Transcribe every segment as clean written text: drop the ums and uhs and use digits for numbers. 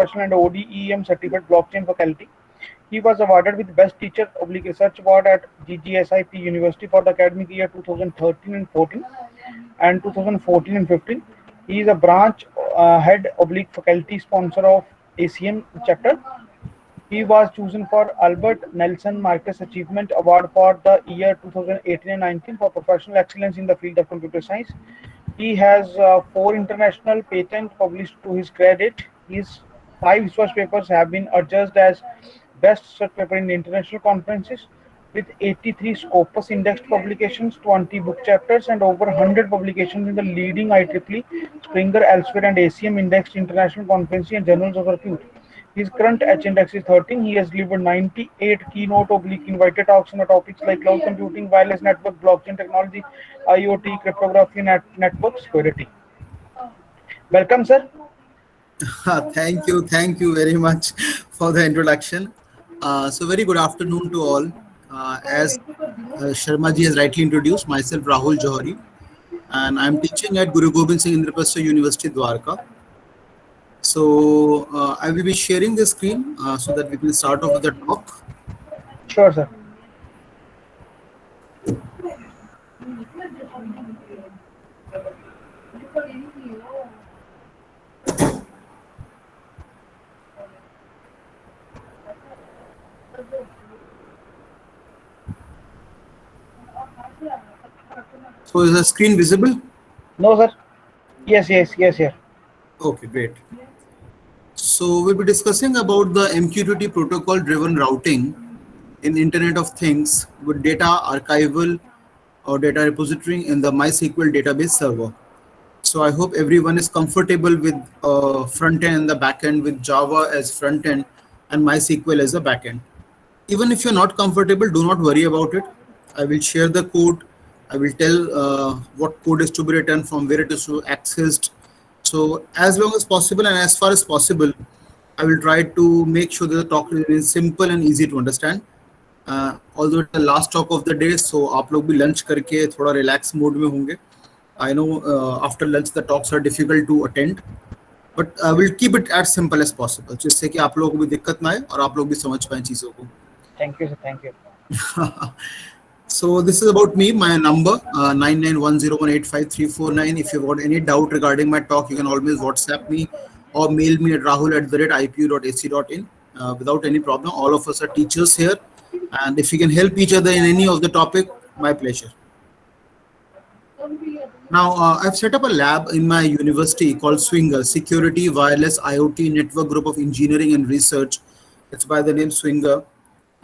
professional and ODEM certified blockchain faculty. He was awarded with Best Teacher Research Award at GGSIP University for the academic year 2013 and 14 and 2014 and 15. He is a branch head faculty sponsor of ACM chapter. He was chosen for Albert Nelson Marcus Achievement Award for the year 2018 and 19 for professional excellence in the field of computer science. He has four international patents published to his credit. His five research papers have been adjudged as best research paper in international conferences, with 83 Scopus indexed publications, 20 book chapters, and over 100 publications in the leading IEEE, Springer, Elsewhere, and ACM indexed international conferences and journals of repute. His current H index is 13. He has delivered 98 keynote invited talks on the topics like cloud computing, wireless network, blockchain technology, IoT, cryptography, and network security. Welcome, sir. Thank you very much for the introduction. So very good afternoon to all. As Sharma ji has rightly introduced, myself Rahul Johari, and I'm teaching at Guru Gobind Singh Indraprastha University, Dwarka. So I will be sharing the screen so that we can start off with the talk. Sure, sir. So is the screen visible? No, sir. Yes. Okay, great. So we'll be discussing about the MQTT protocol driven routing in Internet of Things with data archival or data repository in the MySQL database server. So I hope everyone is comfortable with front end and the back end with Java as front end and MySQL as the back end. Even if you're not comfortable, do not worry about it. I will share the code. I will tell what code is to be written, from where it is to accessed. So as long as possible and as far as possible, I will try to make sure that the talk is simple and easy to understand. Although it's the last talk of the day, so आप लोग भी lunch करके थोड़ा relax mode में होंगे. I know after lunch the talks are difficult to attend, but I will keep it as simple as possible, जिससे कि आप लोगों को भी दिक्कत ना आए और आप लोग भी समझ पाएं चीजों को. Thank you, sir. Thank you. So this is about me. My number 9910185349. If you've got any doubt regarding my talk, you can always WhatsApp me or mail me at rahul@ipu.ac.in without any problem. All of us are teachers here, and if we can help each other in any of the topic, my pleasure. Now I've set up a lab in my university called Swinger, Security Wireless IoT Network Group of Engineering and Research. It's by the name Swinger.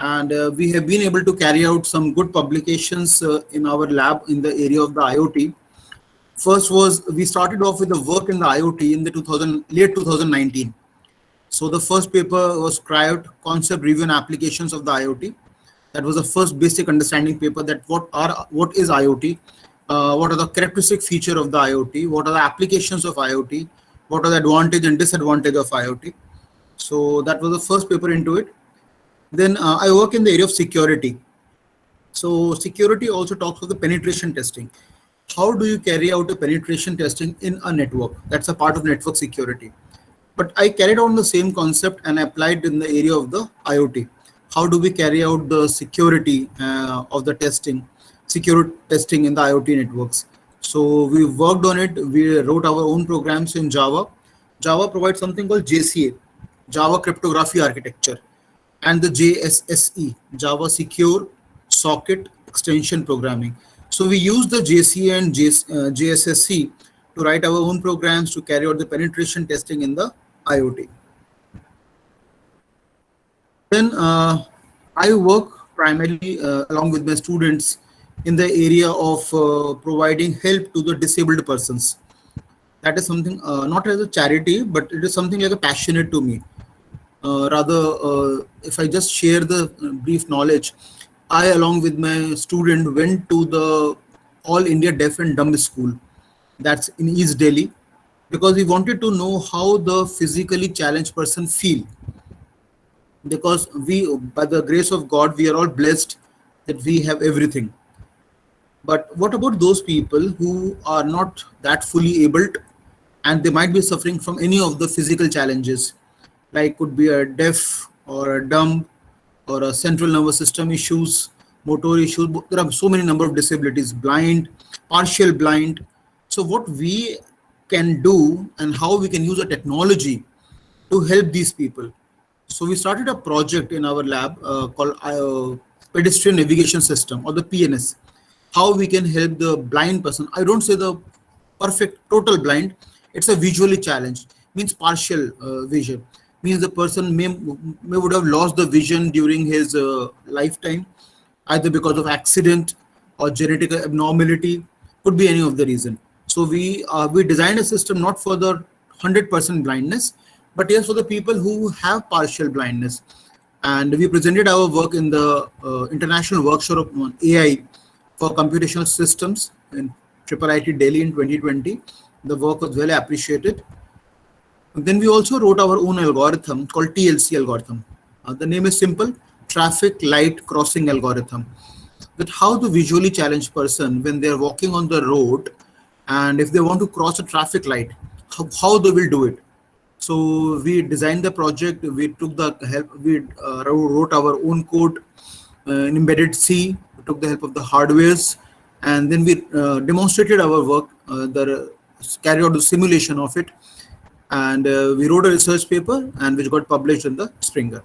And we have been able to carry out some good publications in our lab in the area of the IoT. First was, we started off with the work in the IoT in the late 2019. So the first paper was CRIOT, Concept Review and Applications of the IoT. That was the first basic understanding paper, that what is IoT, what are the characteristic feature of the IoT, what are the applications of IoT, what are the advantage and disadvantage of IoT. So that was the first paper into it. Then I work in the area of security. So security also talks of the penetration testing. How do you carry out a penetration testing in a network? That's a part of network security. But I carried on the same concept and applied in the area of the IoT. How do we carry out the security of the secure testing in the IoT networks? So we worked on it. We wrote our own programs in Java. Java provides something called JCA, Java Cryptography Architecture, and the JSSE, Java Secure Socket Extension Programming. So we use the JCA and JSSE to write our own programs to carry out the penetration testing in the IoT. Then I work primarily along with my students in the area of providing help to the disabled persons. That is something not as a charity, but it is something like a passionate to me. If I just share the brief knowledge, I, along with my student, went to the All India Deaf and Dumb School, that's in East Delhi, because we wanted to know how the physically challenged person feel. Because we, by the grace of God, we are all blessed that we have everything. But what about those people who are not that fully able and they might be suffering from any of the physical challenges? like could be a deaf or a dumb or a central nervous system issues, motor issues. There are so many number of disabilities, blind, partial blind. So what we can do and how we can use a technology to help these people. So we started a project in our lab called Pedestrian Navigation System, or the PNS. How we can help the blind person. I don't say the perfect total blind. It's a visually challenged, means partial vision. Means the person may would have lost the vision during his lifetime, either because of accident or genetic abnormality, could be any of the reason. So we designed a system not for the 100% blindness, but yes, for the people who have partial blindness. And we presented our work in the international workshop on AI for computational systems in IIIT Delhi in 2020. The work was well appreciated. And then we also wrote our own algorithm called TLC algorithm. The name is simple: traffic light crossing algorithm. That how the visually challenged person, when they're walking on the road and if they want to cross a traffic light, how they will do it. So we designed the project. We took the help. We wrote our own code in embedded C. We took the help of the hardwares, and then we demonstrated our work. Carried out the simulation of it, and we wrote a research paper, and which got published in the Springer.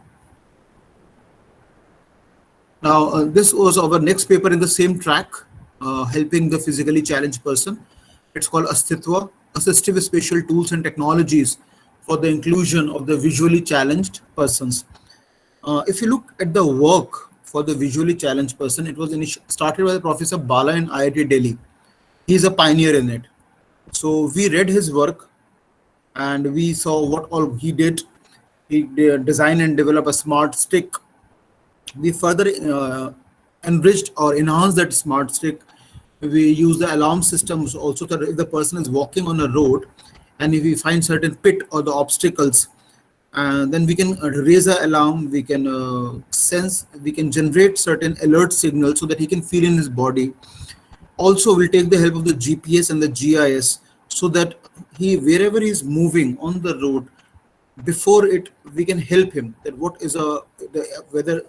Now, this was our next paper in the same track, helping the physically challenged person. It's called Astitva, Assistive Spatial Tools and Technologies for the Inclusion of the Visually Challenged Persons. If you look at the work for the visually challenged person, it was started by Professor Bala in IIT Delhi. He's a pioneer in it. So we read his work and we saw what all he did. He designed and developed a smart stick. We further enriched or enhanced that smart stick. We use the alarm systems also, that if the person is walking on a road and if we find certain pit or the obstacles, then we can raise an alarm, we can sense, we can generate certain alert signals so that he can feel in his body. Also, we'll take the help of the GPS and the GIS so that he, wherever he's moving on the road, before it, we can help him that what is whether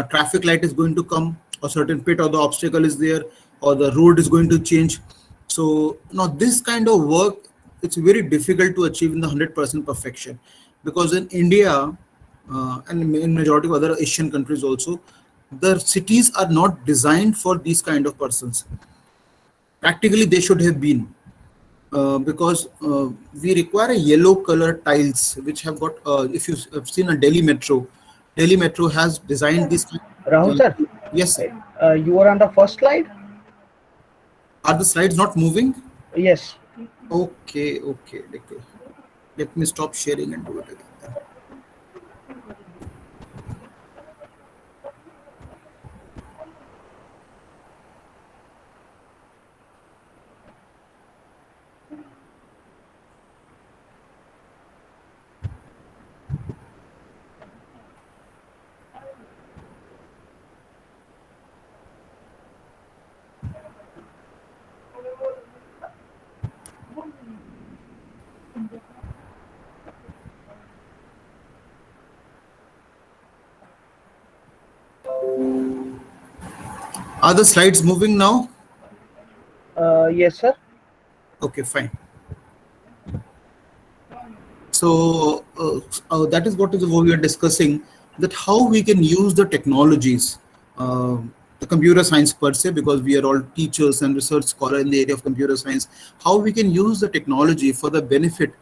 traffic light is going to come, or certain pit or the obstacle is there, or the road is going to change. So now this kind of work, it's very difficult to achieve in the 100% perfection, because in India and in majority of other Asian countries also, the cities are not designed for these kind of persons. Practically they should have been, because we require a yellow color tiles which have got, if you have seen a Delhi Metro has designed this. Rahul sir, Yes, sir. you are on the first slide? Are the slides not moving? Yes. Okay. Let me stop sharing and do it again. Are the slides moving now? Yes, sir. Okay, fine. So that is what we are discussing, that how we can use the technologies, the computer science per se, because we are all teachers and research scholars in the area of computer science, how we can use the technology for the benefit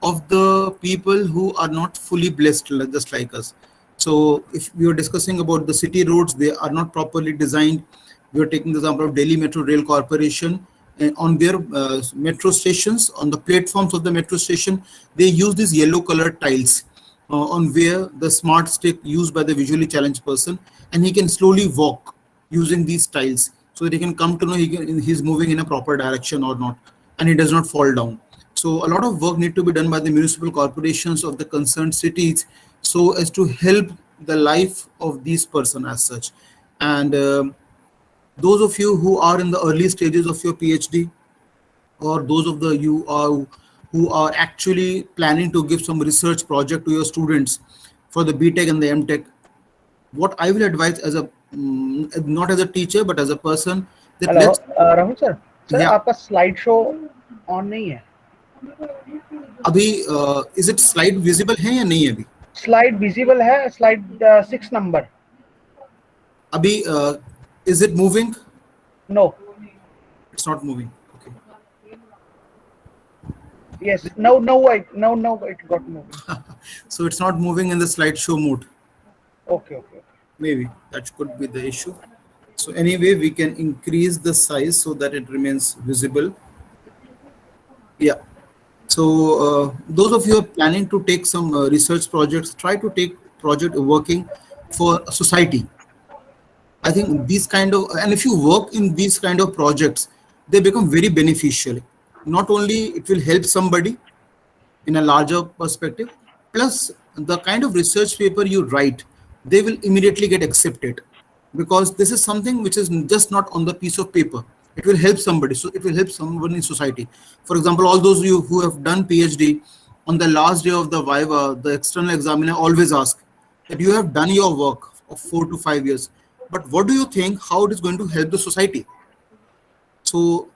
of the people who are not fully blessed, just like us. So if we are discussing about the city roads, they are not properly designed. We are taking the example of Delhi Metro Rail Corporation. And on their metro stations, on the platforms of the metro station, they use these yellow colored tiles on where the smart stick used by the visually challenged person, and he can slowly walk using these tiles so that he can come to know he's moving in a proper direction or not, and he does not fall down. So a lot of work need to be done by the municipal corporations of the concerned cities so as to help the life of these person as such. And those of you who are in the early stages of your PhD, or those of the you are who are actually planning to give some research project to your students for the BTech and the MTech, what I will advise as a not as a teacher but as a person, that hello let's, Rahul sir, sir yeah, आपका slide show on नहीं है. अभी is it slide visible है या नहीं है अभी? Slide visible है, स्लाइड 6 नंबर. अभी is it moving? No. It's not moving. Okay. Yes, now it got moving. So it's not moving in the slideshow mode. Okay. Maybe that could be the issue. So anyway, we can increase the size so that it remains visible. Yeah. So those of you who are planning to take some research projects, try to take project working for a society. I think these kind of, and if you work in these kind of projects, they become very beneficial. Not only it will help somebody in a larger perspective, plus the kind of research paper you write, they will immediately get accepted, because this is something which is just not on the piece of paper. It will help somebody, so it will help someone in society. For example, all those of you who have done PhD, on the last day of the viva, the external examiner always asks that you have done your work of 4 to 5 years, but what do you think how it is going to help the society? So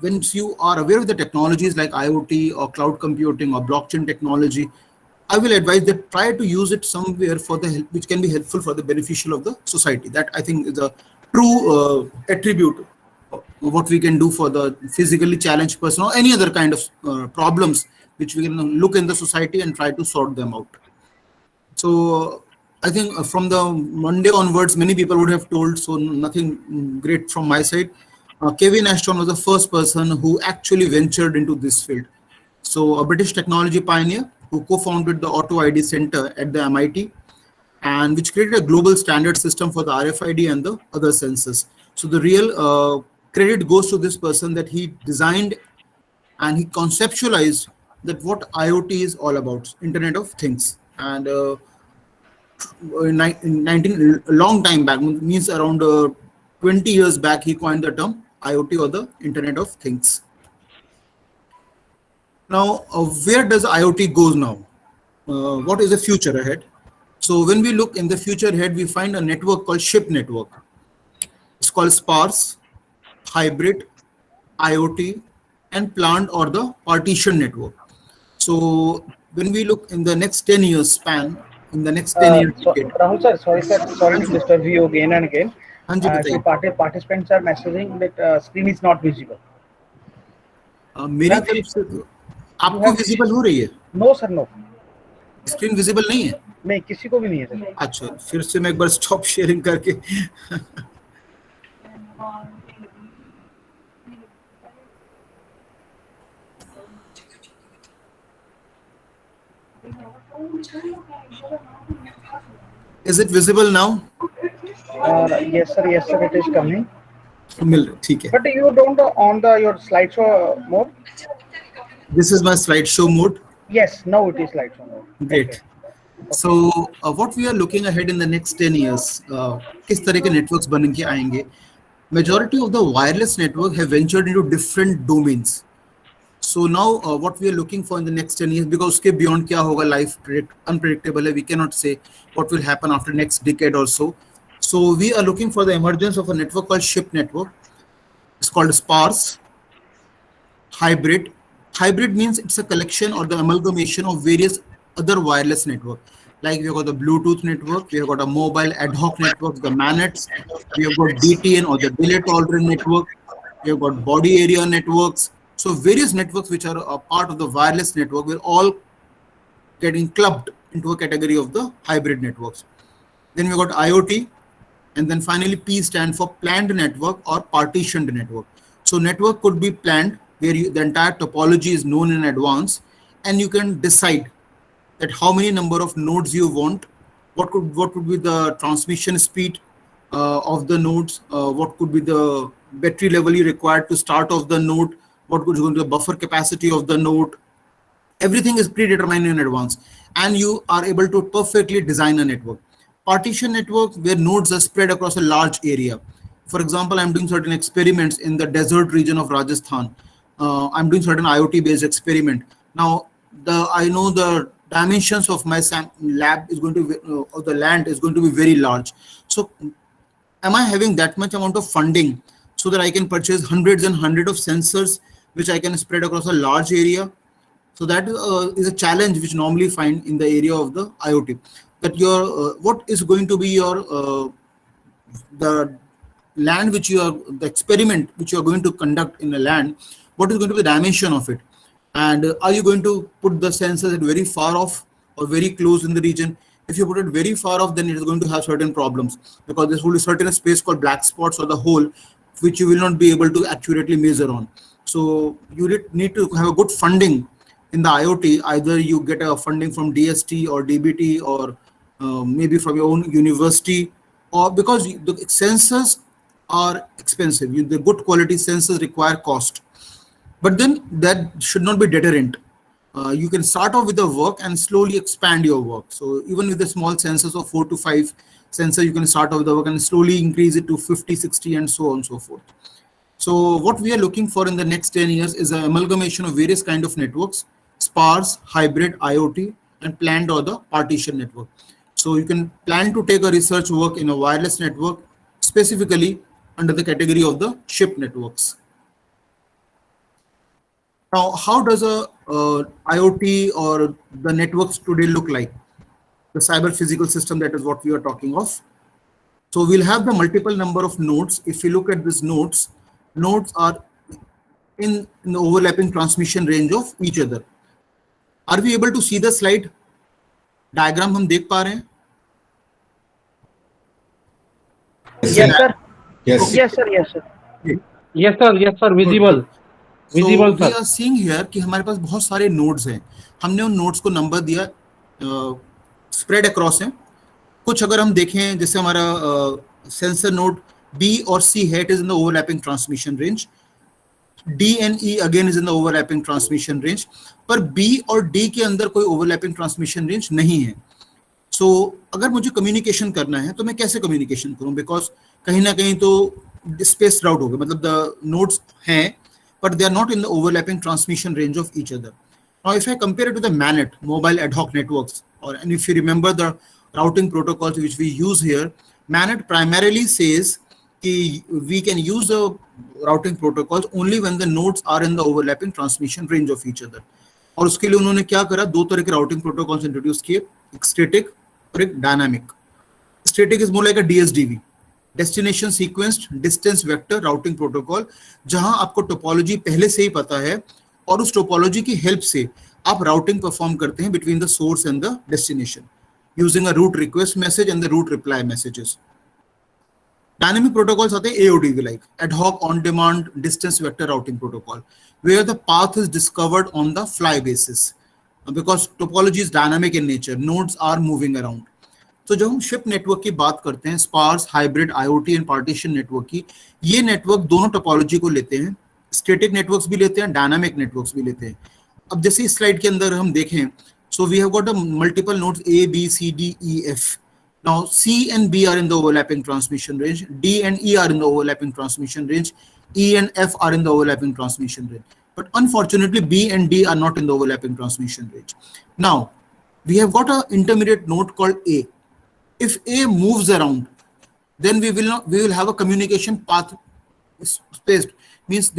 when you are aware of the technologies like IoT or cloud computing or blockchain technology, I will advise that try to use it somewhere for the help, which can be helpful for the beneficial of the society. That I think is a true attribute of what we can do for the physically challenged person or any other kind of problems which we can look in the society and try to sort them out. So I think from the Monday onwards, many people would have told, so nothing great from my side. Kevin Ashton was the first person who actually ventured into this field. So a British technology pioneer who co-founded the Auto ID Center at the MIT, and which created a global standard system for the RFID and the other sensors. So the real credit goes to this person, that he designed and he conceptualized that what IoT is all about, Internet of Things. And in 19, a long time back, means around 20 years back, he coined the term IoT, or the Internet of Things. Now, where does IoT goes now? What is the future ahead? So when we look in the future ahead, we find a network called SHIP network. It's called sparse, hybrid, IoT, and planned or the partition network. So when we look in the next 10 years span, in the next 10 years So, decade, Rahul sir, sorry to disturb you again and again. हाँ जी So बताइए. participants are messaging that screen is not visible. मेरी तरफ से आपको visible हो रही है? No sir, no. Screen visible नहीं है? नहीं, किसी को भी नहीं है सर. अच्छा, फिर से मैं एक बार स्टॉप शेयरिंग करके Is it visible now? Yes sir, it is coming. ठीक है. But you don't on your slideshow mode. This is my slideshow mode. Yes, now it is slideshow mode. Great. Okay. So what we are looking ahead in the next 10 years, किस तरह के networks बन के आएंगे? Majority of the wireless network have ventured into different domains. So now what we are looking for in the next 10 years, because उसके beyond क्या होगा, life unpredictable है, we cannot say what will happen after next decade or so. So we are looking for the emergence of a network called SHIP network. It's called sparse, hybrid. Hybrid means it's a collection or the amalgamation of various other wireless network. Like we have got the Bluetooth network, we have got a mobile ad hoc network, the MANETs, we have got DTN or the delay tolerant network, we have got body area networks. So various networks which are a part of the wireless network will all getting clubbed into a category of the hybrid networks. Then we got IoT, and then finally P stand for planned network or partitioned network. So network could be planned, where the entire topology is known in advance, and you can decide that how many number of nodes you want, what could be the transmission speed of the nodes, what could be the battery level you require to start off the node, what could be the buffer capacity of the node. Everything is predetermined in advance, and you are able to perfectly design a network. Partition network, where nodes are spread across a large area. For example, I'm doing certain experiments in the desert region of Rajasthan. I'm doing certain IoT based experiment. Now, I know the dimensions of my lab is going to be, or the land is going to be very large. So, am I having that much amount of funding so that I can purchase hundreds and hundreds of sensors, which I can spread across a large area? So that is a challenge which normally find in the area of the IoT. That your what is going to be your the land which you are the experiment which you are going to conduct in a land, what is going to be the dimension of it, and are you going to put the sensors at very far off or very close in the region? If you put it very far off, then it is going to have certain problems, because there will be certain space called black spots or the hole which you will not be able to accurately measure on. So you need to have a good funding in the IoT. Either you get a funding from DST or DBT, or maybe from your own university, or because the sensors are expensive. The good quality sensors require cost, but then that should not be deterrent. You can start off with the work and slowly expand your work. So even with the small sensors of 4 to 5 sensors, you can start off with the work and slowly increase it to 50, 60, and so on and so forth. So what we are looking for in the next 10 years is an amalgamation of various kind of networks: sparse, hybrid, IoT, and planned or the partition network. So you can plan to take a research work in a wireless network, specifically under the category of the chip networks. Now, how does a IoT or the networks today look like? The cyber physical system, that is what we are talking of. So we'll have the multiple number of nodes. If you look at these nodes are in the overlapping transmission range of each other. Are we able to see the slide diagram? हम देख पा रहे हैं? Yes, sir. Yes. Yes, sir. Yes, sir. Yes, sir. Yes, sir. Visible. So Visible, we sir. are seeing here कि हमारे पास बहुत सारे nodes हैं. हमने उन नोड्स को नंबर दिया, स्प्रेड अक्रॉस हैं. कुछ अगर हम देखें, जैसे हमारा सेंसर नोड B और C है, it is in the overlapping transmission range. D and E again is in the overlapping transmission range. पर B और D के अंदर कोई overlapping transmission range नहीं है. So अगर मुझे कम्युनिकेशन करना है तो मैं कैसे कम्युनिकेशन करूं? बिकॉज कहीं ना कहीं तो स्पेस आउट हो गया, मतलब द नोड्स हैं but they are not in the overlapping transmission range of each other. Now, if I compare it to the MANET, mobile ad hoc networks, and if you remember the routing protocols which we use here, MANET primarily says that we can use the routing protocols only when the nodes are in the overlapping transmission range of each other. और उसके लिए उन्होंने क्या करा? दो तरह के routing protocols introduce किए, एक स्टैटिक और एक dynamic. Static is more like a DSDV, destination sequenced distance vector routing protocol, जहां आपको टोपोलॉजी पहले से ही पता है और उस टोपोलॉजी की हेल्प से आप राउटिंग परफॉर्म करते हैं between the source and the destination using a route request message and the route reply messages. Dynamic protocols आते हैं AODV, like ad hoc on demand distance vector routing protocol, where the path is discovered on the fly basis, because topology is dynamic in nature, nodes are moving around. तो जब हम ship network की बात करते हैं, sparse, hybrid, IoT and partition network की, ये network दोनों टोपोलॉजी को लेते हैं. स्टैटिक नेटवर्क्स भी लेते हैं, डायनामिक नेटवर्क्स भी लेते हैं. अब जैसे इस स्लाइड के अंदर हम देखें, so we have got a multiple nodes A, B, C, D, E, F. Now C and B are in the overlapping transmission range, D and E are in the overlapping transmission range, E and F are in the overlapping transmission range. But unfortunately, B and D are not in the overlapping transmission range. Now, we have got an intermediate node called A. If A moves around, then we will have a communication path spaced, means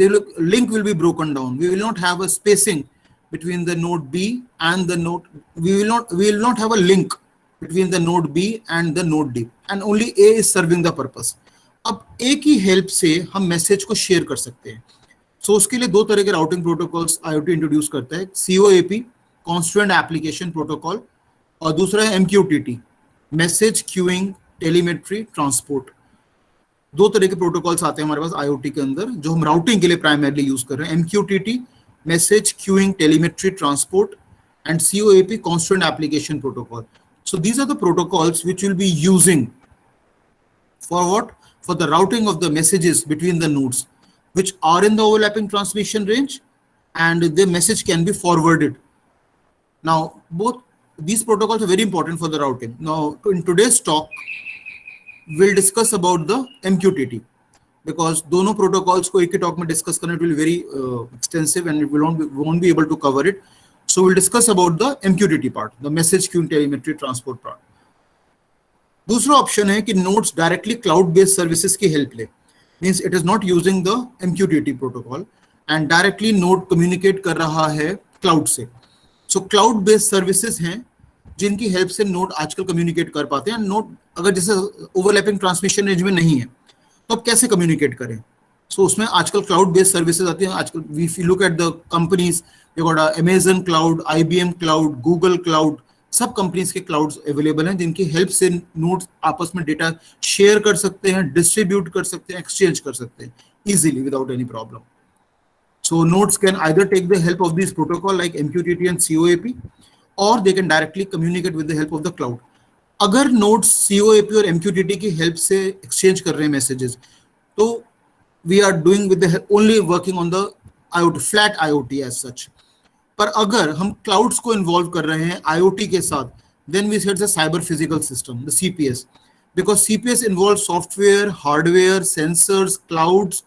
link will be broken down. We will not have a spacing between the node B and the node. We will not have a link between the node B and the node D, and only A is serving the purpose. अब A की help से हम message को share कर सकते हैं. सो उसके लिए दो तरह के राउटिंग प्रोटोकॉल्स IoT इंट्रोड्यूस करता है, COAP, कॉन्स्ट्रेंट एप्लीकेशन प्रोटोकॉल, और दूसरा है MQTT, message queuing telemetry transport. दो तरह के प्रोटोकॉल्स आते हैं हमारे पास IoT के अंदर, जो हम राउटिंग के लिए प्राइमरली यूज कर रहे हैं. MQTT, message queuing telemetry transport, and COAP, constant application protocol. So these are the protocols which will be using for what? For the routing of the messages between the nodes which are in the overlapping transmission range, and the message can be forwarded. Now, both these protocols are very important for the routing. Now, in today's talk, we'll discuss about the MQTT, because दोनों protocols को एक ही talk में discuss करना, it will be very extensive and we won't be able to cover it. So we'll discuss about the MQTT part, the message queue telemetry transport part. दूसरा option है कि nodes directly cloud based services की help ले, means it is not using the MQTT protocol and directly node communicate कर रहा है cloud से. So cloud based services हैं जिनकी हेल्प से नोड आजकल कम्युनिकेट कर पाते हैं. नोड अगर जैसे ओवरलैपिंग ट्रांसमिशन रेंज में नहीं है तो अब कैसे कम्युनिकेट करें. सो उसमें आजकल क्लाउड बेस्ड सर्विसेज आती हैं. आजकल we look at the companies, you got Amazon cloud, IBM cloud, Google cloud, सब कंपनीज के क्लाउड्स अवेलेबल हैं जिनकी हेल्प से नोड्स आपस में डेटा शेयर कर सकते हैं, डिस्ट्रीब्यूट कर सकते हैं, एक्सचेंज कर सकते हैं easily without any problem. So nodes can either take the help of these protocol like MQTT and COAP, or they can directly communicate with the help of the cloud. अगर nodes COAP और MQTT की help से exchange कर रहे हैं messages, तो we are doing with the only working on the IoT, flat IoT as such. पर अगर हम clouds को involve कर रहे हैं IoT के साथ, then we set the cyber physical system, the CPS, because CPS involves software, hardware, sensors, clouds,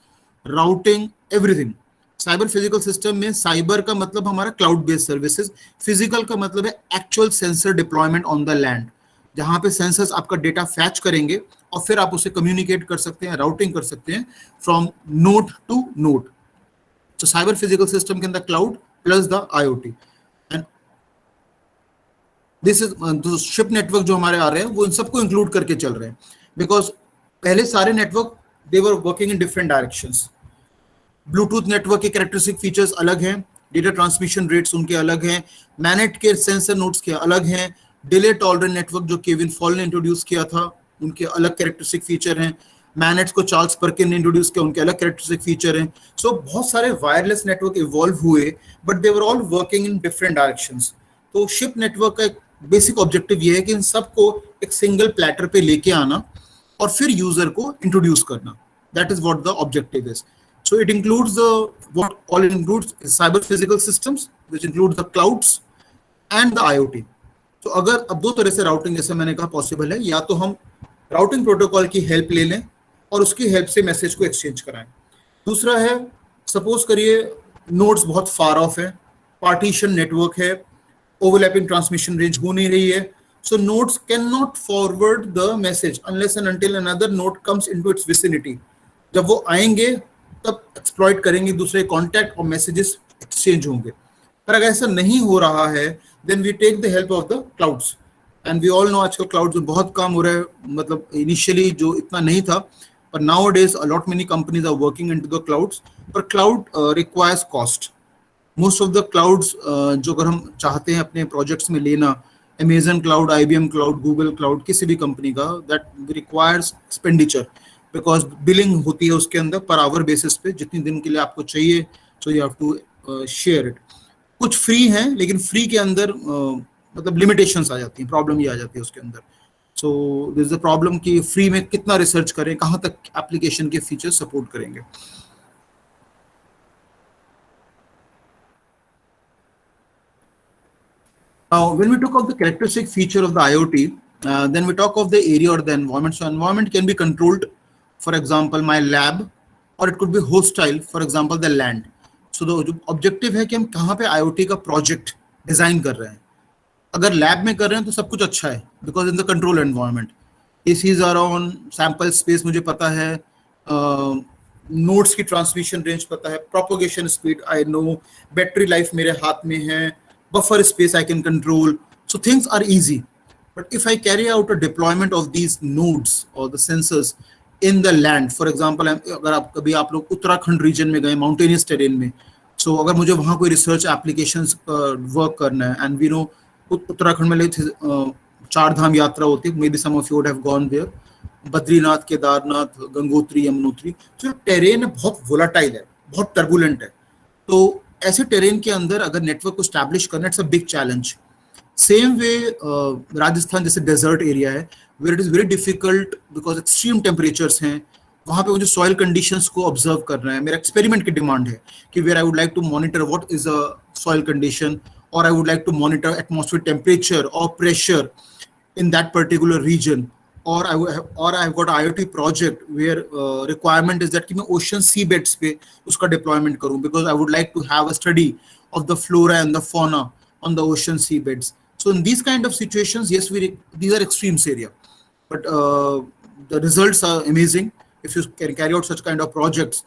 routing, everything. Cyber physical system में साइबर का मतलब हमारा क्लाउड बेस्ड सर्विसेज, फिजिकल का मतलब है actual sensor deployment on the land, जहां पे sensors आपका डेटा फैच करेंगे और फिर आप उसे कम्युनिकेट कर सकते हैं, राउटिंग कर सकते हैं from node to node. So cyber physical system के अंदर cloud plus the IoT and this is ship network जो हमारे आ रहे हैं वो इन सबको इंक्लूड करके चल रहे हैं, बिकॉज पहले सारे network they were working in different directions. Bluetooth network के कैरेक्टरिस्टिक फीचर्स अलग हैं, डेटा ट्रांसमिशन रेट्स उनके अलग हैं, मैनेट के सेंसर नोड्स के अलग हैं, डिले टॉलरेंट नेटवर्क जो केविन फॉल ने इंट्रोड्यूस किया था उनके अलग कैरेक्टरिस्टिक फीचर हैं, मैनेट्स को चार्ल्स पर्किन ने इंट्रोड्यूस किया उनके अलग कैरेक्टरिस्टिक फीचर हैं. सो बहुत सारे वायरलेस नेटवर्क इवॉल्व हुए but they were all working in different directions. तो शिप नेटवर्क का एक बेसिक ऑब्जेक्टिव ये है कि इन सबको एक सिंगल प्लेटर पे लेके आना और फिर यूजर को इंट्रोड्यूस करना. That is what the objective is. So it includes what all it includes is cyber physical systems, which includes the clouds and the IoT. So अगर अब दो तरह से राउटिंग जैसे मैंने कहा पॉसिबल है, या तो हम राउटिंग प्रोटोकॉल की हेल्प ले लें और उसकी हेल्प से मैसेज को एक्सचेंज कराएं. दूसरा है, सपोज करिए नोड्स बहुत फार ऑफ है, पार्टीशन नेटवर्क है, ओवरलैपिंग ट्रांसमिशन रेंज हो नहीं रही है, so nodes cannot forward the message unless and until another node comes into its vicinity. जब वो आएंगे तब एक्सप्लॉइट करेंगे दूसरे कॉन्टैक्ट और मैसेजेस एक्सचेंज होंगे. पर अगर ऐसा नहीं हो रहा है then we take the help of the clouds and we all know आजकल क्लाउड्स में बहुत काम हो रहा है. मतलब इनिशियली जो इतना नहीं था, पर nowadays a lot many companies are working into the clouds. पर cloud requires cost. Most of the clouds जो अगर हम चाहते हैं अपने प्रोजेक्ट्स में लेना, Amazon cloud, IBM cloud, Google cloud, किसी भी कंपनी का, that requires expenditure, because billing होती है उसके अंदर पर आवर बेसिस पे, जितनी दिन के लिए आपको चाहिए, so you have to share it. कुछ फ्री हैं लेकिन फ्री के अंदर मतलब लिमिटेशंस आ जाती हैं, प्रॉब्लम ये आ जाती है उसके अंदर. सो दिस इज द प्रॉब्लम कि फ्री में कितना रिसर्च करें, कहाँ तक एप्लीकेशन के फीचर सपोर्ट करेंगे. Now, when we talk of the characteristic feature of the IoT, then we talk of the area or the environment. So environment can be controlled, for example, my lab, or it could be hostile, for example, the land. So the objective है कि हम कहाँ पे IoT का project design कर रहे हैं. अगर लैब में कर रहे हैं तो सब कुछ अच्छा है, because in the control environment, ACs are on, sample space मुझे पता है, नोड्स की ट्रांसमिशन रेंज पता है, propagation speed I know, battery life मेरे हाथ में है, buffer space I can control, so things are easy. But if I carry out a deployment of these nodes or the sensors in the land, for example, अगर आप कभी आप लोग Uttarakhand reason में गए, माउंटेनियस टेरेन में, so अगर मुझे वहाँ कोई रिसर्च एप्लीकेशंस वर्क करना है, एंड वी नो उत्तराखंड में चार धाम यात्रा होती है, may be some of you would have gone there, Badrinath, Kedarnath, Gangotri, Yamunotri. जो टेरेन बहुत वोलाटाइल है, बहुत टर्बुलेंट है, तो ऐसे टेरेन के अंदर अगर नेटवर्क को स्टैब्लिश करना, it's a big challenge. Same way Rajasthan जैसे डेजर्ट एरिया है, where it is very difficult because extreme temperatures हैं, वहाँ पे मुझे सॉइल कंडीशंस को ऑब्जर्व करना है. मेरा एक्सपेरिमेंट की डिमांड है कि where I would like to monitor what is a soil condition, और I would like to monitor atmosphere temperature और pressure in that particular region, or I've got IoT project where requirement is that कि मैं ocean seabeds पे उसका deployment करूँ, because I would like to have a study of the flora and the fauna on the ocean seabeds. So in these kind of situations, yes, these are extremes area, but the results are amazing. If you can carry out such kind of projects,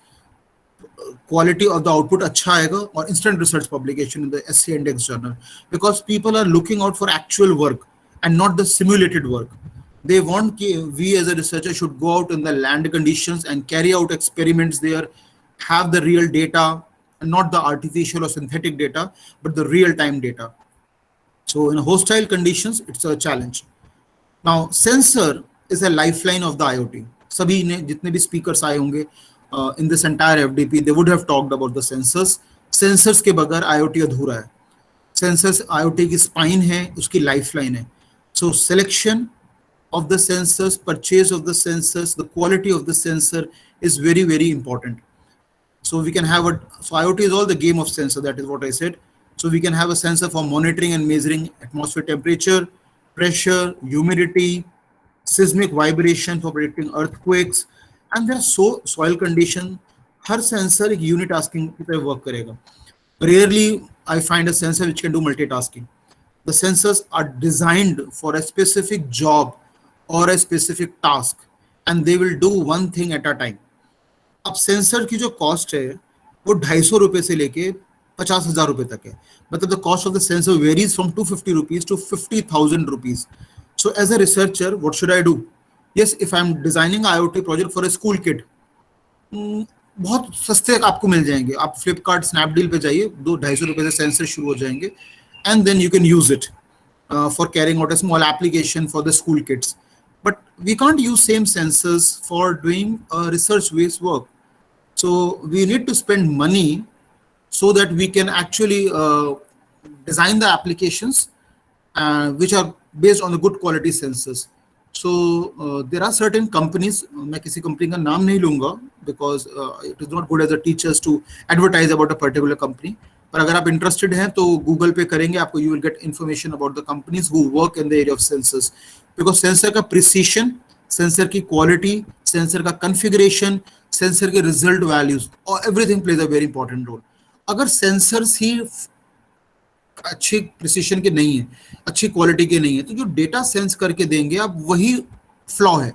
quality of the output अच्छा आएगा, or instant research publication in the SC Index journal, because people are looking out for actual work and not the simulated work. They want we as a researcher should go out in the land conditions and carry out experiments there, have the real data, and not the artificial or synthetic data, but the real time data. So in hostile conditions, it's a challenge. Now, sensor is a lifeline of the IoT. सभी ने जितने भी speakers आए होंगे in this entire FDP, they would have talked about the sensors. Sensors के बगैर IoT अधूरा है. Sensors IoT की spine है, उसकी lifeline है. So selection of the sensors, purchase of the sensors, the quality of the sensor is very, very important. So we can have so IoT is all the game of sensor, that is what I said. So we can have a sensor for monitoring and measuring atmosphere temperature, pressure, humidity, seismic vibration for predicting earthquakes, and there are soil condition. Har sensor ek unitasking pe work karega. Rarely I find a sensor which can do multitasking. The sensors are designed for a specific job or a specific task, and they will do one thing at a time. अब sensor की जो cost है वो 250 रुपए से लेके 50,000 रुपए तक है. मतलब the cost of the sensor varies from 250 rupees to 50,000 rupees. So as a researcher what should I do? Yes, if I am designing IoT project for a school kid, बहुत सस्ते आपको मिल जाएंगे. आप फ्लिपकार्ट स्नैपडील पे जाइए, 250 रुपए से sensor शुरू हो जाएंगे, and then you can use it for carrying out a small application for the school kids. But we can't use same sensors for doing research-based work. So we need to spend money so that we can actually design the applications which are based on the good quality sensors. So there are certain companies, मैं किसी company का नाम नहीं लूँगा because it is not good as a teachers to advertise about a particular company. पर अगर आप interested हैं तो Google पे करेंगे, आपको you will get information about the companies who work in the area of sensors. Because sensor का precision, sensor की quality, sensor का configuration, sensor के result values, or everything plays a very important role. अगर sensors ही अच्छी precision के नहीं है, अच्छी quality के नहीं है, तो जो data sense करके देंगे आप वही flaw है.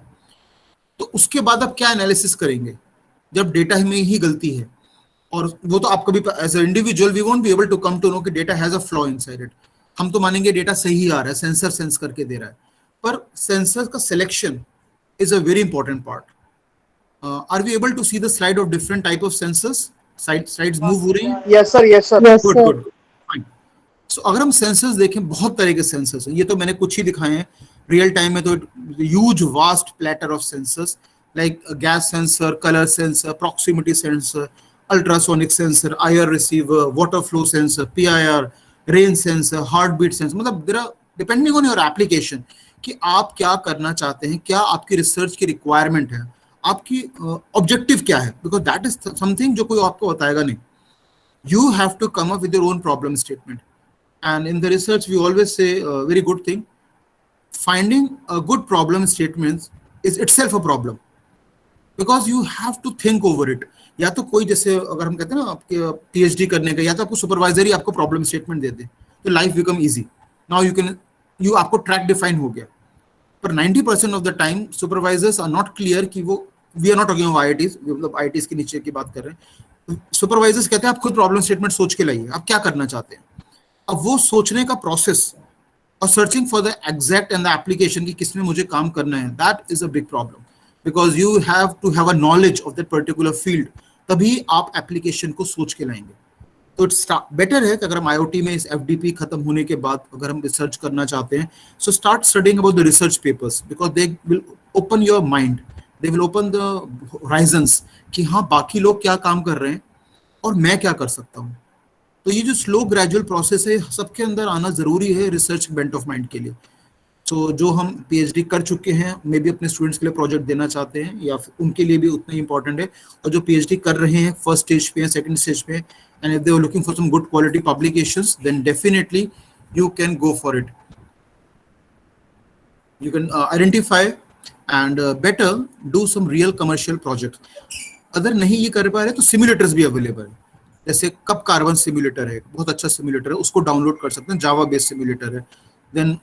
तो उसके बाद आप क्या analysis करेंगे जब data में ही गलती है? और वो तो आप कभी as an individual we won't be able to come to know कि data has a flaw inside it. हम तो मानेंगे data सही आ रहा है, sensor sense करके दे रहा है. पर sensors का selection is a very important part. Are we able to see the slide of different type of sensors? Slides move हो रही हैं? Yes sir, yes sir. Yes, Good, sir. good. Fine. So अगर हम sensors देखें, बहुत तरह के sensors हैं. ये तो मैंने कुछ ही दिखाए हैं. Real time में तो huge vast platter of sensors like gas sensor, color sensor, proximity sensor, ultrasonic sensor, IR receiver, water flow sensor, PIR, rain sensor, heartbeat sensor. मतलब there are, depending on your application, कि आप क्या करना चाहते हैं, क्या आपकी रिसर्च की रिक्वायरमेंट है, आपकी ऑब्जेक्टिव क्या है, बिकॉज दैट इज समथिंग जो कोई आपको बताएगा नहीं. You have to come up with your own problem statement. And in the research we always say very good thing, finding a good problem statement is itself a problem, because you have to think over it. या तो कोई, जैसे अगर हम कहते हैं ना आपके PhD करने का, या तो आपको सुपरवाइजर ही आपको प्रॉब्लम स्टेटमेंट दे दे तो life become easy. Now you आपको ट्रैक डिफाइन हो गया. पर 90% of the time supervisors are not clear कि वो, we are not talking of IITs, मतलब IITs के नीचे की बात कर रहे हैं. सुपरवाइजर्स कहते हैं आप खुद प्रॉब्लम स्टेटमेंट सोच के लाइए, आप क्या करना चाहते हैं. अब वो सोचने का प्रोसेस और searching for the exact and the application की किसमें मुझे काम करना है, that is a big problem, because you have to have a knowledge of that particular field, तभी आप एप्लीकेशन को सोच के लाएंगे. तो इट्स बेटर है कि अगर हम IoT में इस FDP खत्म होने के बाद अगर हम रिसर्च करना चाहते हैं, so start studying about the research papers, because they will open your mind, they will open the Horizons कि हाँ बाकी लोग क्या काम कर रहे हैं और मैं क्या कर सकता हूँ. तो ये जो स्लो ग्रेजुअल प्रोसेस है सबके अंदर आना जरूरी है रिसर्च बेंट ऑफ माइंड के लिए. सो जो हम PhD कर चुके हैं, मे बी अपने स्टूडेंट्स के लिए प्रोजेक्ट देना चाहते हैं, या फिर उनके लिए भी उतना ही इंपॉर्टेंट है. और जो PhD कर रहे हैं फर्स्ट स्टेज पे, सेकंड स्टेज पे, and if they are looking for some good quality publications, then definitely you can go for it. You can identify and better do some real commercial projects. अगर नहीं ये कर पा रहे तो simulators भी available है. जैसे कप कार्बन सिमुलेटर है, बहुत अच्छा सिमुलेटर है, उसको डाउनलोड कर सकते हैं, जावा बेस्ड सिमुलेटर है। देन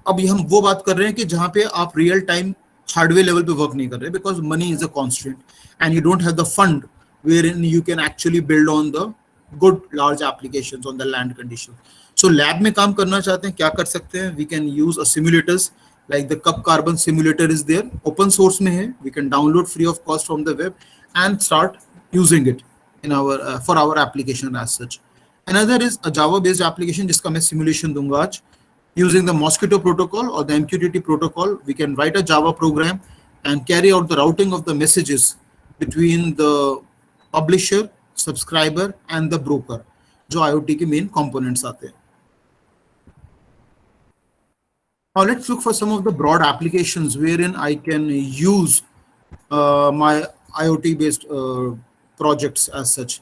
अब ये हम वो बात कर रहे हैं कि जहाँ पे आप रियल टाइम हार्डवेयर लेवल पे वर्क नहीं कर रहे, because money is a constant and you don't have the fund wherein you can actually build on the good large applications on the land condition. So lab में काम करना चाहते हैं, क्या कर सकते हैं, we can use a simulators like the cup carbon simulator is there, open source mein hai, we can download free of cost from the web and start using it in our for our application as such. Another is a java based application jiska main simulation dunga aaj. Using the mosquito protocol or the MQTT protocol, we can write a java program and carry out the routing of the messages between the publisher, subscriber and the broker, jo IoT ke main components aate hain. Now let's look for some of the broad applications wherein I can use my IoT-based projects as such.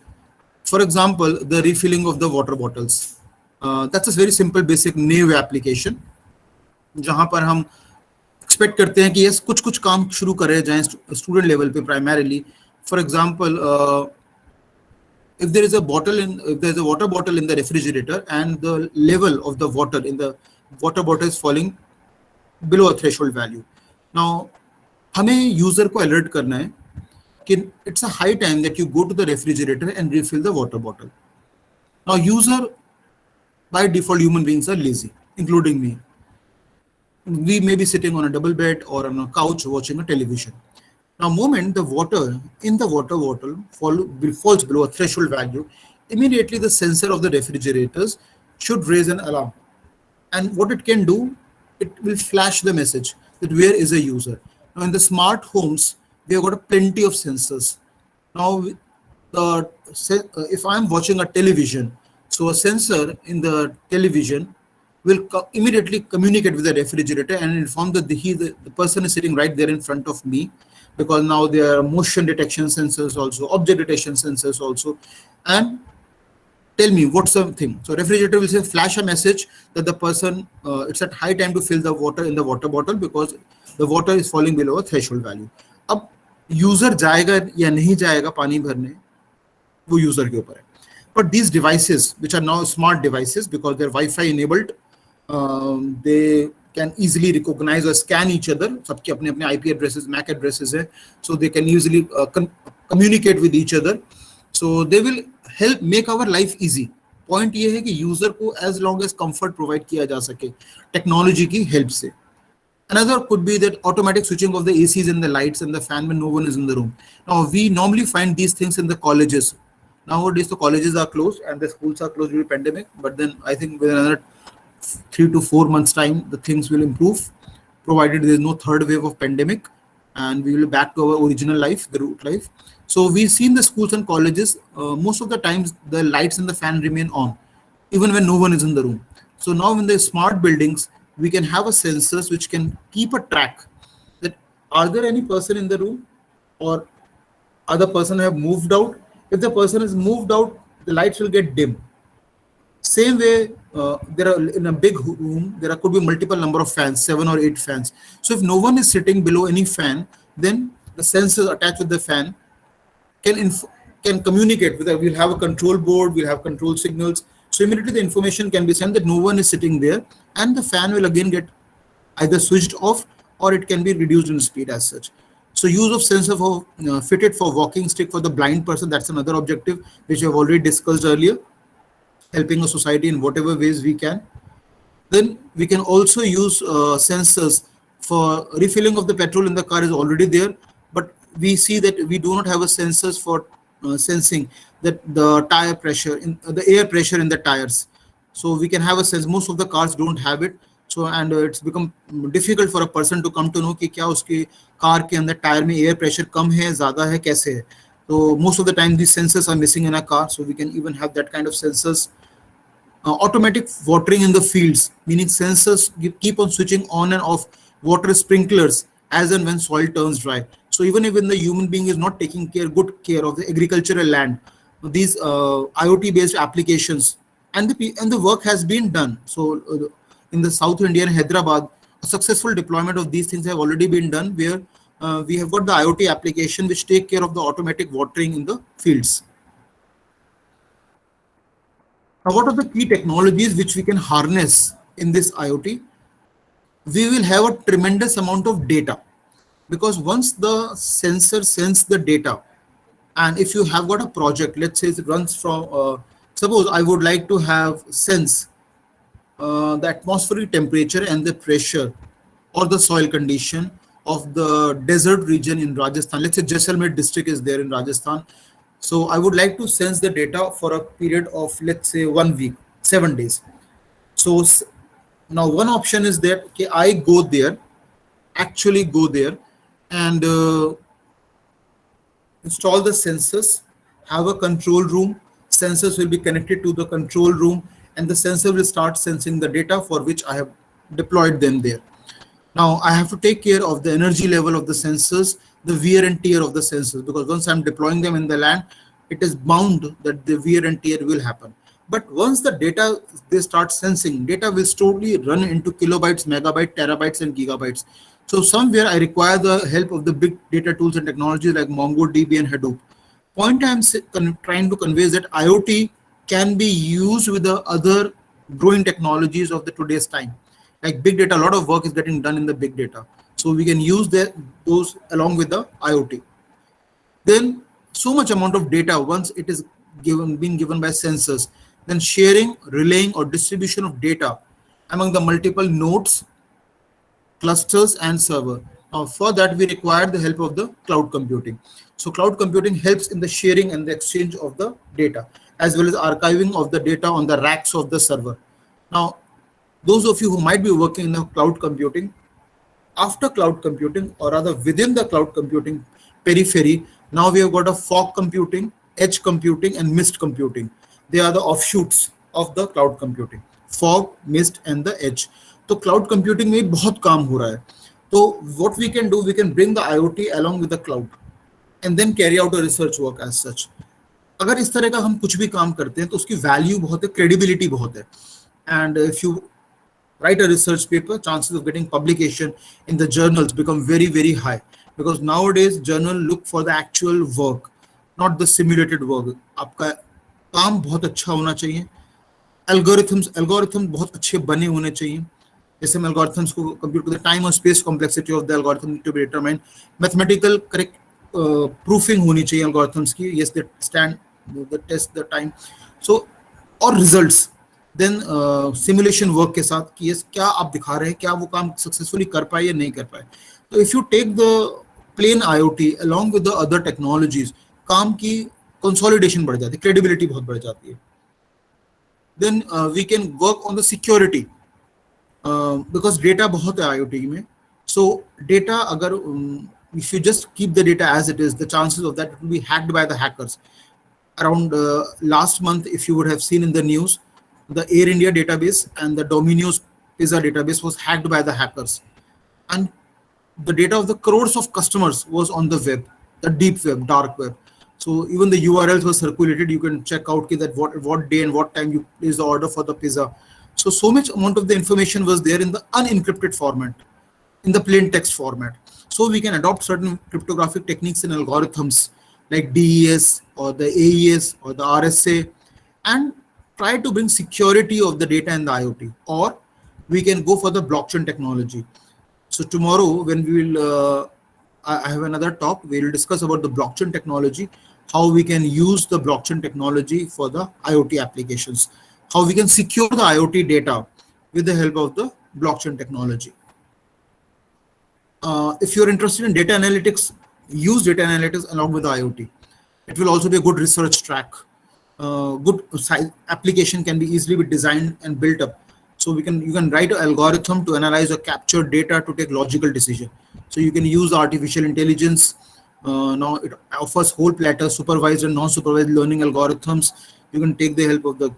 For example, the refilling of the water bottles. That's a very simple, basic naive application, जहाँ पर हम expect करते हैं कि yes कुछ काम शुरू करे जाएं student level पे primarily. For example, if there is a water bottle in the refrigerator and the level of the water in the water bottle is falling below a threshold value. Now हमें user को alert करना है कि it's a high time that you go to the refrigerator and refill the water bottle. Now user by default human beings are lazy, including me. We may be sitting on a double bed or on a couch watching a television. Now moment the water in the water bottle falls below a threshold value, immediately the sensor of the refrigerators should raise an alarm. And what it can do, it will flash the message that where is a user. Now in the smart homes, we have got plenty of sensors. Now if I'm watching a television, so a sensor in the television will immediately communicate with the refrigerator and inform that the person is sitting right there in front of me, because now there are motion detection sensors also, object detection sensors also, and tell me what's the thing. So refrigerator will say flash a message that the person it's at high time to fill the water in the water bottle because the water is falling below a threshold value. अब user जाएगा या नहीं जाएगा पानी भरने, वो user के ऊपर है. But these devices, which are now smart devices because they're Wi-Fi enabled, they can easily recognize or scan each other. सबके अपने अपने IP addresses, MAC addresses है, so they can easily communicate with each other. So they will help make our life easy. Point ये है कि user को as long as comfort provide किया जा सके टेक्नोलॉजी की हेल्प से. Another could be that automatic switching of the ACs and the lights and the fan when no one is in the room. Now we normally find these things in the colleges. Nowadays the colleges are closed and the schools are closed due to pandemic, but then I think within another 3 to 4 months time the things will improve, provided there is no third wave of pandemic and we will be back to our original life, the root life. So we see in the schools and colleges, most of the times the lights and the fan remain on, even when no one is in the room. So now in the smart buildings, we can have a sensors which can keep a track that are there any person in the room or other person have moved out. If the person is moved out, the lights will get dim. Same way, there are in a big room, there could be multiple number of fans, 7 or 8 fans. So if no one is sitting below any fan, then the sensors attached with the fan can communicate with it. We'll have a control board, we'll have control signals. So immediately the information can be sent that no one is sitting there, and the fan will again get either switched off or it can be reduced in speed as such. So use of sensor for fitted for walking stick for the blind person, that's another objective which we have already discussed earlier, helping a society in whatever ways we can. Then we can also use sensors for refilling of the petrol in the car is already there, but we see that we do not have a sensors for sensing that the tire pressure in the air pressure in the tires. So we can have a sense. Most of the cars don't have it. So and it's become difficult for a person to come to know कि क्या उसके car के अंदर tyre में air pressure कम है, ज़्यादा है, कैसे है. So most of the time these sensors are missing in a car. So we can even have that kind of sensors. Automatic watering in the fields, meaning sensors keep on switching on and off water sprinklers as and when soil turns dry. So even if the human being is not taking good care of the agricultural land, these IoT based applications and the work has been done. So in the South India and Hyderabad, a successful deployment of these things have already been done, where we have got the IoT application which take care of the automatic watering in the fields. Now, what are the key technologies which we can harness in this IoT? We will have a tremendous amount of data, because once the sensor sends the data, and if you have got a project, let's say it runs from, suppose I would like to have sense the atmospheric temperature and the pressure or the soil condition of the desert region in Rajasthan. Let's say Jaisalmer district is there in Rajasthan. So I would like to sense the data for a period of, let's say, 1 week, 7 days. So now one option is that, okay, I go there, actually go there, and install the sensors, have a control room. Sensors will be connected to the control room, and the sensor will start sensing the data for which I have deployed them there. Now I have to take care of the energy level of the sensors, the wear and tear of the sensors, because once I'm deploying them in the land, it is bound that the wear and tear will happen. But once the data they start sensing, data will slowly run into kilobytes, megabytes, terabytes, and gigabytes. So somewhere I require the help of the big data tools and technologies like MongoDB and Hadoop. Point I'm trying to convey is that IoT can be used with the other growing technologies of the today's time. Like big data, a lot of work is getting done in the big data. So we can use those along with the IoT. Then so much amount of data, once it is being given by sensors, then sharing, relaying, or distribution of data among the multiple nodes, clusters, and server. Now for that we require the help of the cloud computing. So cloud computing helps in the sharing and the exchange of the data, as well as archiving of the data on the racks of the server. Now those of you who might be working in the cloud computing, after cloud computing, or rather within the cloud computing periphery, now we have got a fog computing, edge computing, and mist computing. They are the offshoots of the cloud computing: fog, mist, and the edge. तो cloud computing में बहुत काम हो रहा है. So what we can do, we can bring the IoT along with the cloud and then carry out a research work as such. अगर इस तरह का हम कुछ भी काम करते हैं तो उसकी वैल्यू बहुत है, क्रेडिबिलिटी बहुत है. And if you write a research paper, chances of getting publication in the journals become very, very high, because nowadays journal look for the actual work, not the simulated work. आपका काम बहुत अच्छा होना चाहिए, algorithms बहुत अच्छे बने होने चाहिए. जैसे हम एल्गोरिथम्स को कंप्यूट करते हैं, टाइम और space complexity of the algorithm need to be determined, mathematical correct proofing होनी चाहिए एल्गोरिथम्स की, yes they stand the test the time. So और रिजल्ट्स देन सिमुलेशन वर्क के साथ कि यस क्या आप दिखा रहे हैं, क्या वो काम सक्सेसफुली कर पाए या नहीं कर पाए. तो if you take the plane IoT along with the other technologies, काम की कंसोलिडेशन बढ़ जाती है, क्रेडिबिलिटी बहुत बढ़ जाती है. Then we can work on the security, because data बहुत है IoT में. सो डेटा अगर if you just keep the data as it is, the chances of that it will be hacked by the hackers. Around last month, if you would have seen in the news, the Air India database and the Domino's Pizza database was hacked by the hackers, and the data of the crores of customers was on the web, the deep web, dark web. So even the URLs were circulated. You can check out that what day and what time you placed the order for the pizza. So much amount of the information was there in the unencrypted format, in the plain text format. So we can adopt certain cryptographic techniques and algorithms like DES or the AES or the RSA, and try to bring security of the data in the IoT. Or we can go for the blockchain technology. So tomorrow when we will, I have another talk, we will discuss about the blockchain technology, how we can use the blockchain technology for the IoT applications, how we can secure the IoT data with the help of the blockchain technology. If you're interested in data analytics, use data analytics along with the IoT. It will also be a good research track. Good application can be easily be designed and built up. So you can write an algorithm to analyze or capture data to take logical decision. So you can use artificial intelligence. Now it offers whole platter supervised and non-supervised learning algorithms. You can take the help of the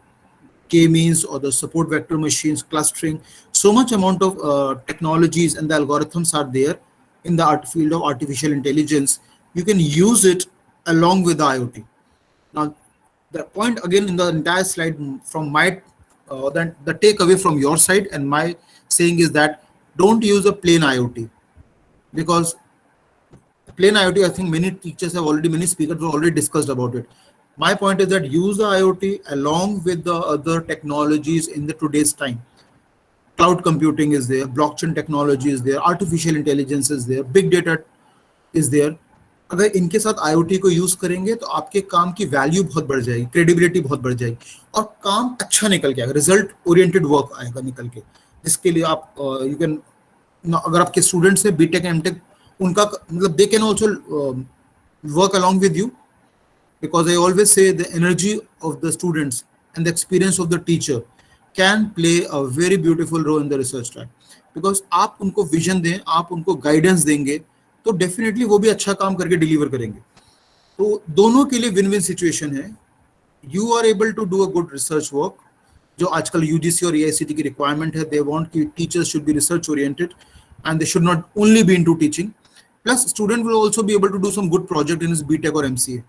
k-means or the support vector machines, clustering. So much amount of technologies and the algorithms are there in the field of artificial intelligence. You can use it along with the IoT. Now the point again in the entire slide from my then the takeaway from your side and my saying is that don't use a plain IoT, because plain IoT, I think many teachers have already, many speakers have already discussed about it. My point is that use the IoT along with the other technologies in the today's time. Cloud computing is there, blockchain technology is there, artificial intelligence is there, big data is there. अगर इनके साथ IoT को use करेंगे तो आपके काम की value बहुत बढ़ जाएगी, क्रेडिबिलिटी बहुत बढ़ जाएगी और काम अच्छा निकल के आएगा, रिजल्ट ओरिएंटेड वर्क आएगा निकल के, जिसके लिए आप यू कैन, अगर आपके स्टूडेंट्स हैं बीटेक एमटेक, उनका मतलब they can also work along with you, because I always say the energy of the students and the experience of the teacher can play a very beautiful role in the research track. Because आप उनको vision दें, आप उनको guidance देंगे, तो definitely वो भी अच्छा काम करके डिलीवर करेंगे. तो दोनों के लिए विन विन सिचुएशन है. You are able to do a good research work, जो आजकल यूजीसी और एआईसीटी की रिक्वायरमेंट है. दे वांट कि teachers should be research oriented and they should not only be into teaching. Plus student will also be able to do some good project in his BTech और MCA.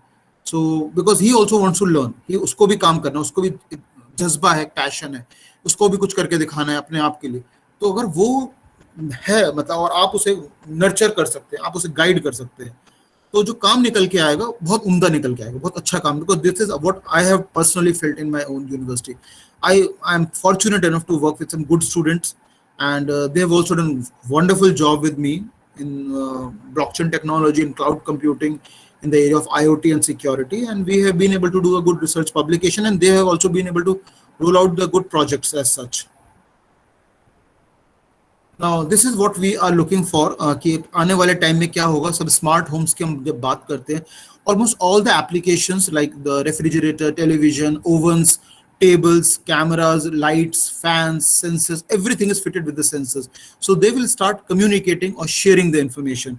So because he also wants to learn, उसको भी काम करना, उसको भी जज्बा है, passion है, उसको भी कुछ करके दिखाना है अपने आप के लिए. तो अगर वो है मतलब, और आप उसे नर्चर कर सकते हैं, आप उसे गाइड कर सकते हैं, तो जो काम निकल के आएगा बहुत उम्दा निकल के आएगा, बहुत अच्छा काम. Because this is what I have personally felt in my own university. I am fortunate enough to work with some good students and they have also done wonderful job with me in blockchain technology and cloud computing in the area of IoT and security, and we have been able to do a good research publication, and they have also been able to roll out the good projects as such. Now this is what we are looking for कि आने वाले time में क्या होगा. सब smart homes की हम जब बात करते हैं, almost all the applications like the refrigerator, television, ovens, tables, cameras, lights, fans, sensors, everything is fitted with the sensors. So they will start communicating or sharing the information.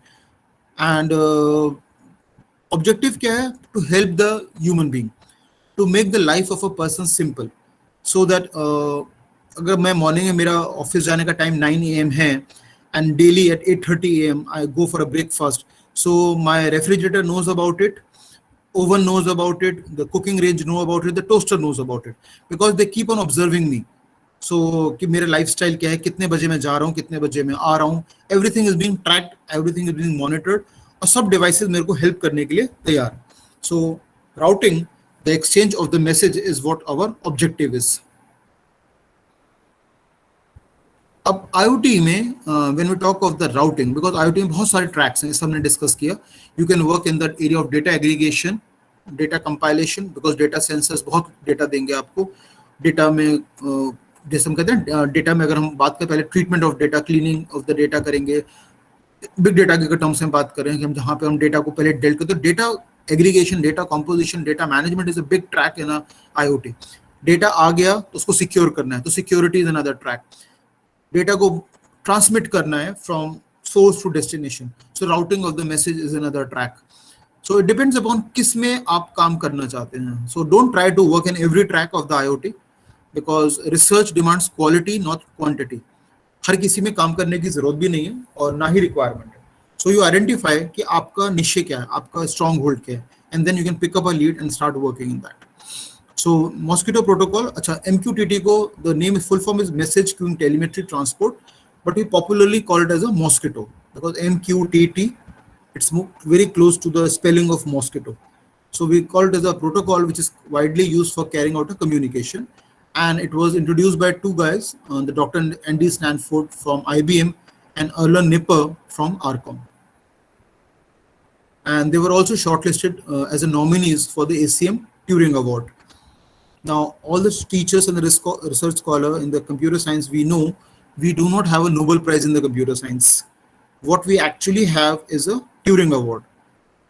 And objective क्या है? To help the human being, to make the life of a person simple, so that अगर मैं morning में मेरा office जाने का time 9 AM है and daily at 8:30 AM I go for a breakfast, so my refrigerator knows about it, oven knows about it, the cooking range know about it, the toaster knows about it, because they keep on observing me. So कि मेरा lifestyle क्या है, कितने बजे मैं जा रहा हूँ, कितने बजे मैं आ रहा हूँ, everything is being tracked, everything is being monitored, और सब डिवाइसेस मेरे को हेल्प करने के लिए तैयार. So routing, the exchange of the message is what our objective is. अब IoT में when we talk of the routing, because IoT में बहुत सारे tracks हैं, इस हमने डिस्कस किया. You can work in that area of data aggregation, data compilation, because data sensors बहुत डेटा देंगे आपको. डेटा में जैसे हम कहते हैं, डेटा में अगर हम बात करें, पहले treatment of data, cleaning of the data करेंगे. बिग डेटा के टर्म्स में बात करें कि हम जहाँ पे हम डेटा को पहले डेल करते, तो data aggregation, data composition, data management is a big track in IoT. Data आ गया तो उसको सिक्योर करना है, तो security is another track. Data को ट्रांसमिट करना है from source to destination, so routing of the message is another track. So it depends upon किस में आप काम करना चाहते हैं. So don't try to work in every track of the IoT, because research demands quality not quantity. हर किसी में काम करने की जरूरत भी नहीं है और ना ही रिक्वायरमेंट है. सो यू आइडेंटिफाई कि आपका निश्चय क्या है, आपका स्ट्रॉन्ग होल्ड क्या है, and then you can pick up a lead and start working in that. So mosquito protocol, अच्छा, MQTT को the name is full form is message queuing telemetry transport, but we popularly call it as a mosquito because MQTT, it's very close to the spelling of mosquito. So we call it as a protocol which is widely used for carrying out a communication, and it was introduced by two guys, the Dr. Andy Stanford from IBM and Erlen Nipper from Arcom. And they were also shortlisted as a nominees for the ACM Turing Award. Now, all the teachers and the research scholar in the computer science, we know we do not have a Nobel Prize in the computer science. What we actually have is a Turing Award,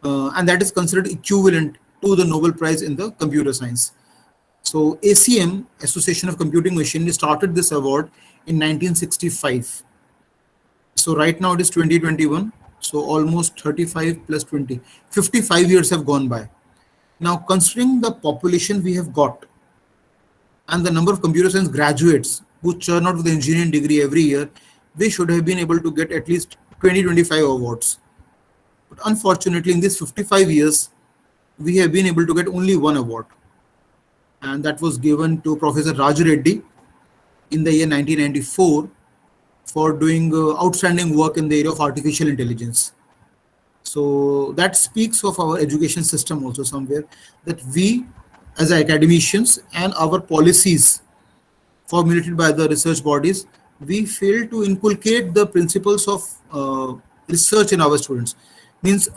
and that is considered equivalent to the Nobel Prize in the computer science. So ACM, Association of Computing Machine, started this award in 1965. So right now it is 2021. So almost 35 plus 20, 55 years have gone by. Now, considering the population we have got, and the number of computer science graduates who churn out with the engineering degree every year, they should have been able to get at least 20-25 awards. But unfortunately, in these 55 years, we have been able to get only one award. And that was given to Professor Raj Reddy in the year 1994 for doing outstanding work in the area of artificial intelligence. So that speaks of our education system also somewhere, that we as academicians and our policies formulated by the research bodies, we fail to inculcate the principles of research in our students. Means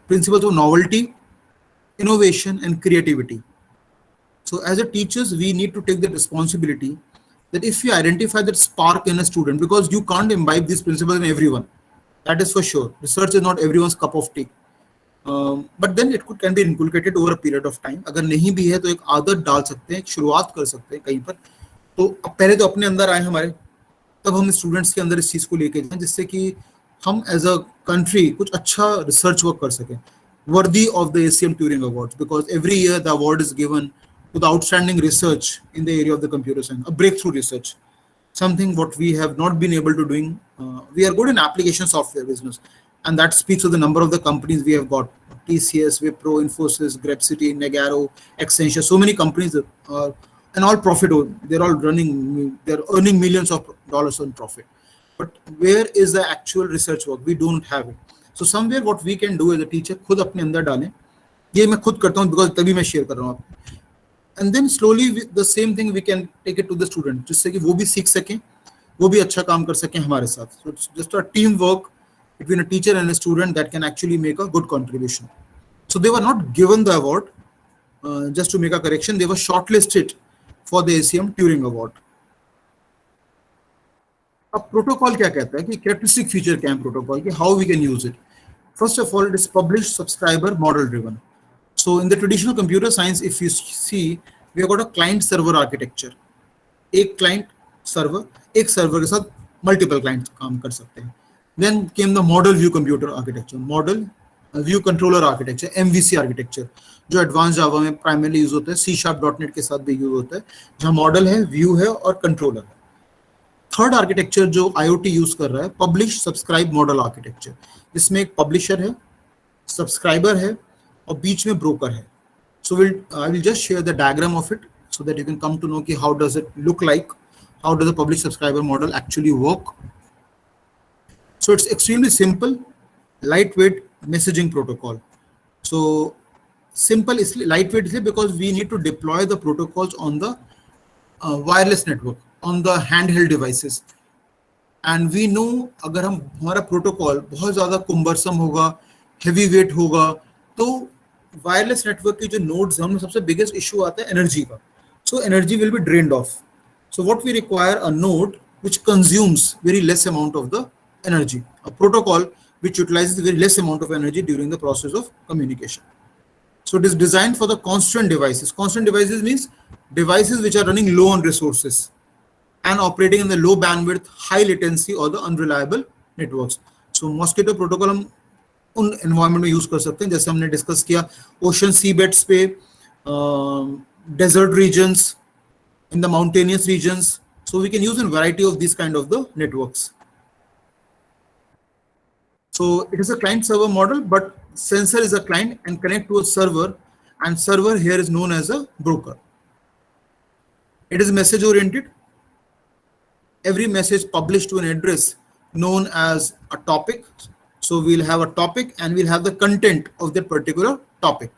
principles of novelty, innovation, and creativity. So as a teachers, we need to take the responsibility that if you identify that spark in a student, because you can't imbibe these principles in everyone, that is for sure. Research is not everyone's cup of tea. But then it can be inculcated over a period of time. अगर नहीं भी है तो एक आदत डाल सकते हैं, एक शुरुआत कर सकते हैं कहीं पर. तो अब पहले तो अपने अंदर आए हमारे, तब हम स्टूडेंट्स के अंदर इस चीज को लेके जाएं, जिससे कि हम एज अ कंट्री कुछ अच्छा रिसर्च वर्क कर सकें, worthy of the ACM Turing Awards, because every year the award is given to the outstanding research in the area of the computer science, a breakthrough research, something what we have not been able to doing. We are good in application software business, and that speaks of the number of the companies we have got: TCS, Wipro, Infosys, Grepsity, Negaro, Accenture. So many companies and all profit. They're all running. They're earning millions of dollars on profit. But where is the actual research work? We don't have it. So somewhere what we can do as a teacher, खुद अपने अंदर डालें. ये मैं खुद करता हूँ because तभी मैं शेयर कर रहा हूँ आपको. And then slowly the same thing we can take it to the student, जिससे कि वो भी सीख सकें, वो भी अच्छा काम कर सकें हमारे साथ. So it's just a teamwork between a teacher and a student that can actually make a good contribution. So they were not given the award. Just to make a correction, they were shortlisted for the ACM Turing Award. अब protocol क्या कहता है कि characteristic feature क्या है protocol की, how we can use it. First of all, it is publish subscriber model driven. So in the traditional computer science, if you see, we have got a client server architecture. एक client server, एक server के साथ multiple clients काम कर सकते हैं. Then came the model view computer architecture, model view controller architecture, MVC architecture, जो advance जावा में प्राइमरली यूज होता है, C#.NET के साथ भी यूज होता है, जहाँ मॉडल है, व्यू है और कंट्रोलर है. थर्ड आर्किटेक्चर जो IoT यूज कर रहा है, पब्लिश सब्सक्राइब मॉडल आर्किटेक्चर, जिसमें एक पब्लिशर है, सब्सक्राइबर है और बीच में ब्रोकर है. So I will just share the diagram of it so that you can come to know कि how does it look like, how does the publish subscriber model actually work. So it's extremely simple, lightweight messaging protocol. So simple is lightweight is because we need to deploy the protocols on the wireless network, on the handheld devices. And we know अगर हम हमारा protocol बहुत ज़्यादा कुम्बरसम होगा, heavy weight होगा, तो wireless network की जो नोड्स हैं उनमें सबसे बिगेस्ट इशू आता है एनर्जी का. So energy will be drained off. So what we require a node which consumes very less amount of the energy, a protocol which utilizes very less amount of energy during the process of communication. So it is designed for the constant devices. Constant devices means devices which are running low on resources and operating in the low bandwidth, high latency or the unreliable networks. So Mosquito protocol हम उन environment में use कर सकते हैं, जैसे हमने discuss किया ocean seabeds पे, desert regions, in the mountainous regions. So we can use a variety of these kind of the networks. So it is a client server model, but sensor is a client and connect to a server, and server here is known as a broker. It is message oriented. Every message published to an address known as a topic. So we'll have a topic and we'll have the content of that particular topic.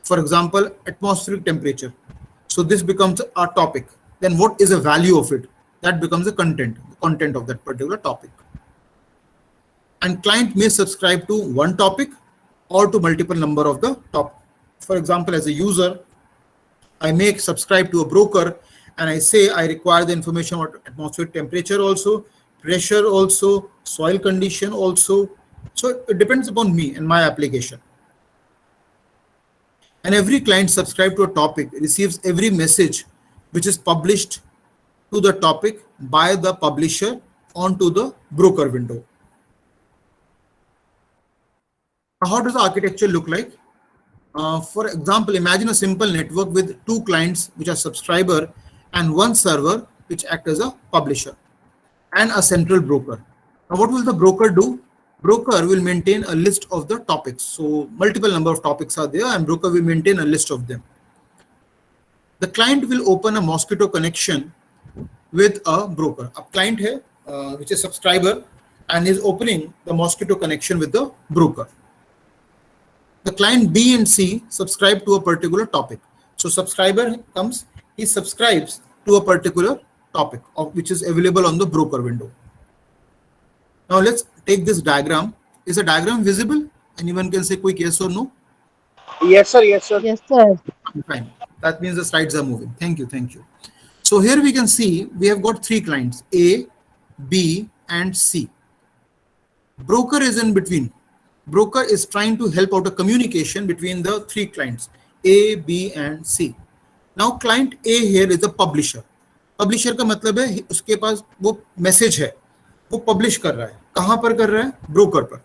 For example, atmospheric temperature. So this becomes a topic. Then what is the value of it? That becomes the content of that particular topic. And client may subscribe to one topic or to multiple number of the top. For example, as a user, I may subscribe to a broker and I say I require the information about atmospheric temperature also, pressure also, soil condition also. So it depends upon me and my application. And every client subscribed to a topic receives every message which is published to the topic by the publisher onto the broker window. How does the architecture look like? For example, imagine a simple network with two clients which are subscriber and one server which act as a publisher and a central broker. Now what will the broker do? Broker will maintain a list of the topics. So multiple number of topics are there and broker will maintain a list of them. The client will open a Mosquito connection with a broker. A client here, which is subscriber, and is opening the Mosquito connection with the broker. The client B and C subscribe to a particular topic. So subscriber comes, he subscribes to a particular topic which is available on the broker window. Now let's take this diagram. Is the diagram visible? Anyone can say quick yes or no? Yes, sir. Yes, sir. Yes, sir. Fine. That means the slides are moving. Thank you. Thank you. So here we can see we have got three clients, A, B, and C. Broker is in between. Broker is trying to help out a communication between the three clients, A, B, and C. Now client A here is a publisher. Publisher का मतलब है उसके पास वो message है, वो publish कर रहा है. कहां पर कर रहा है? ब्रोकर पर.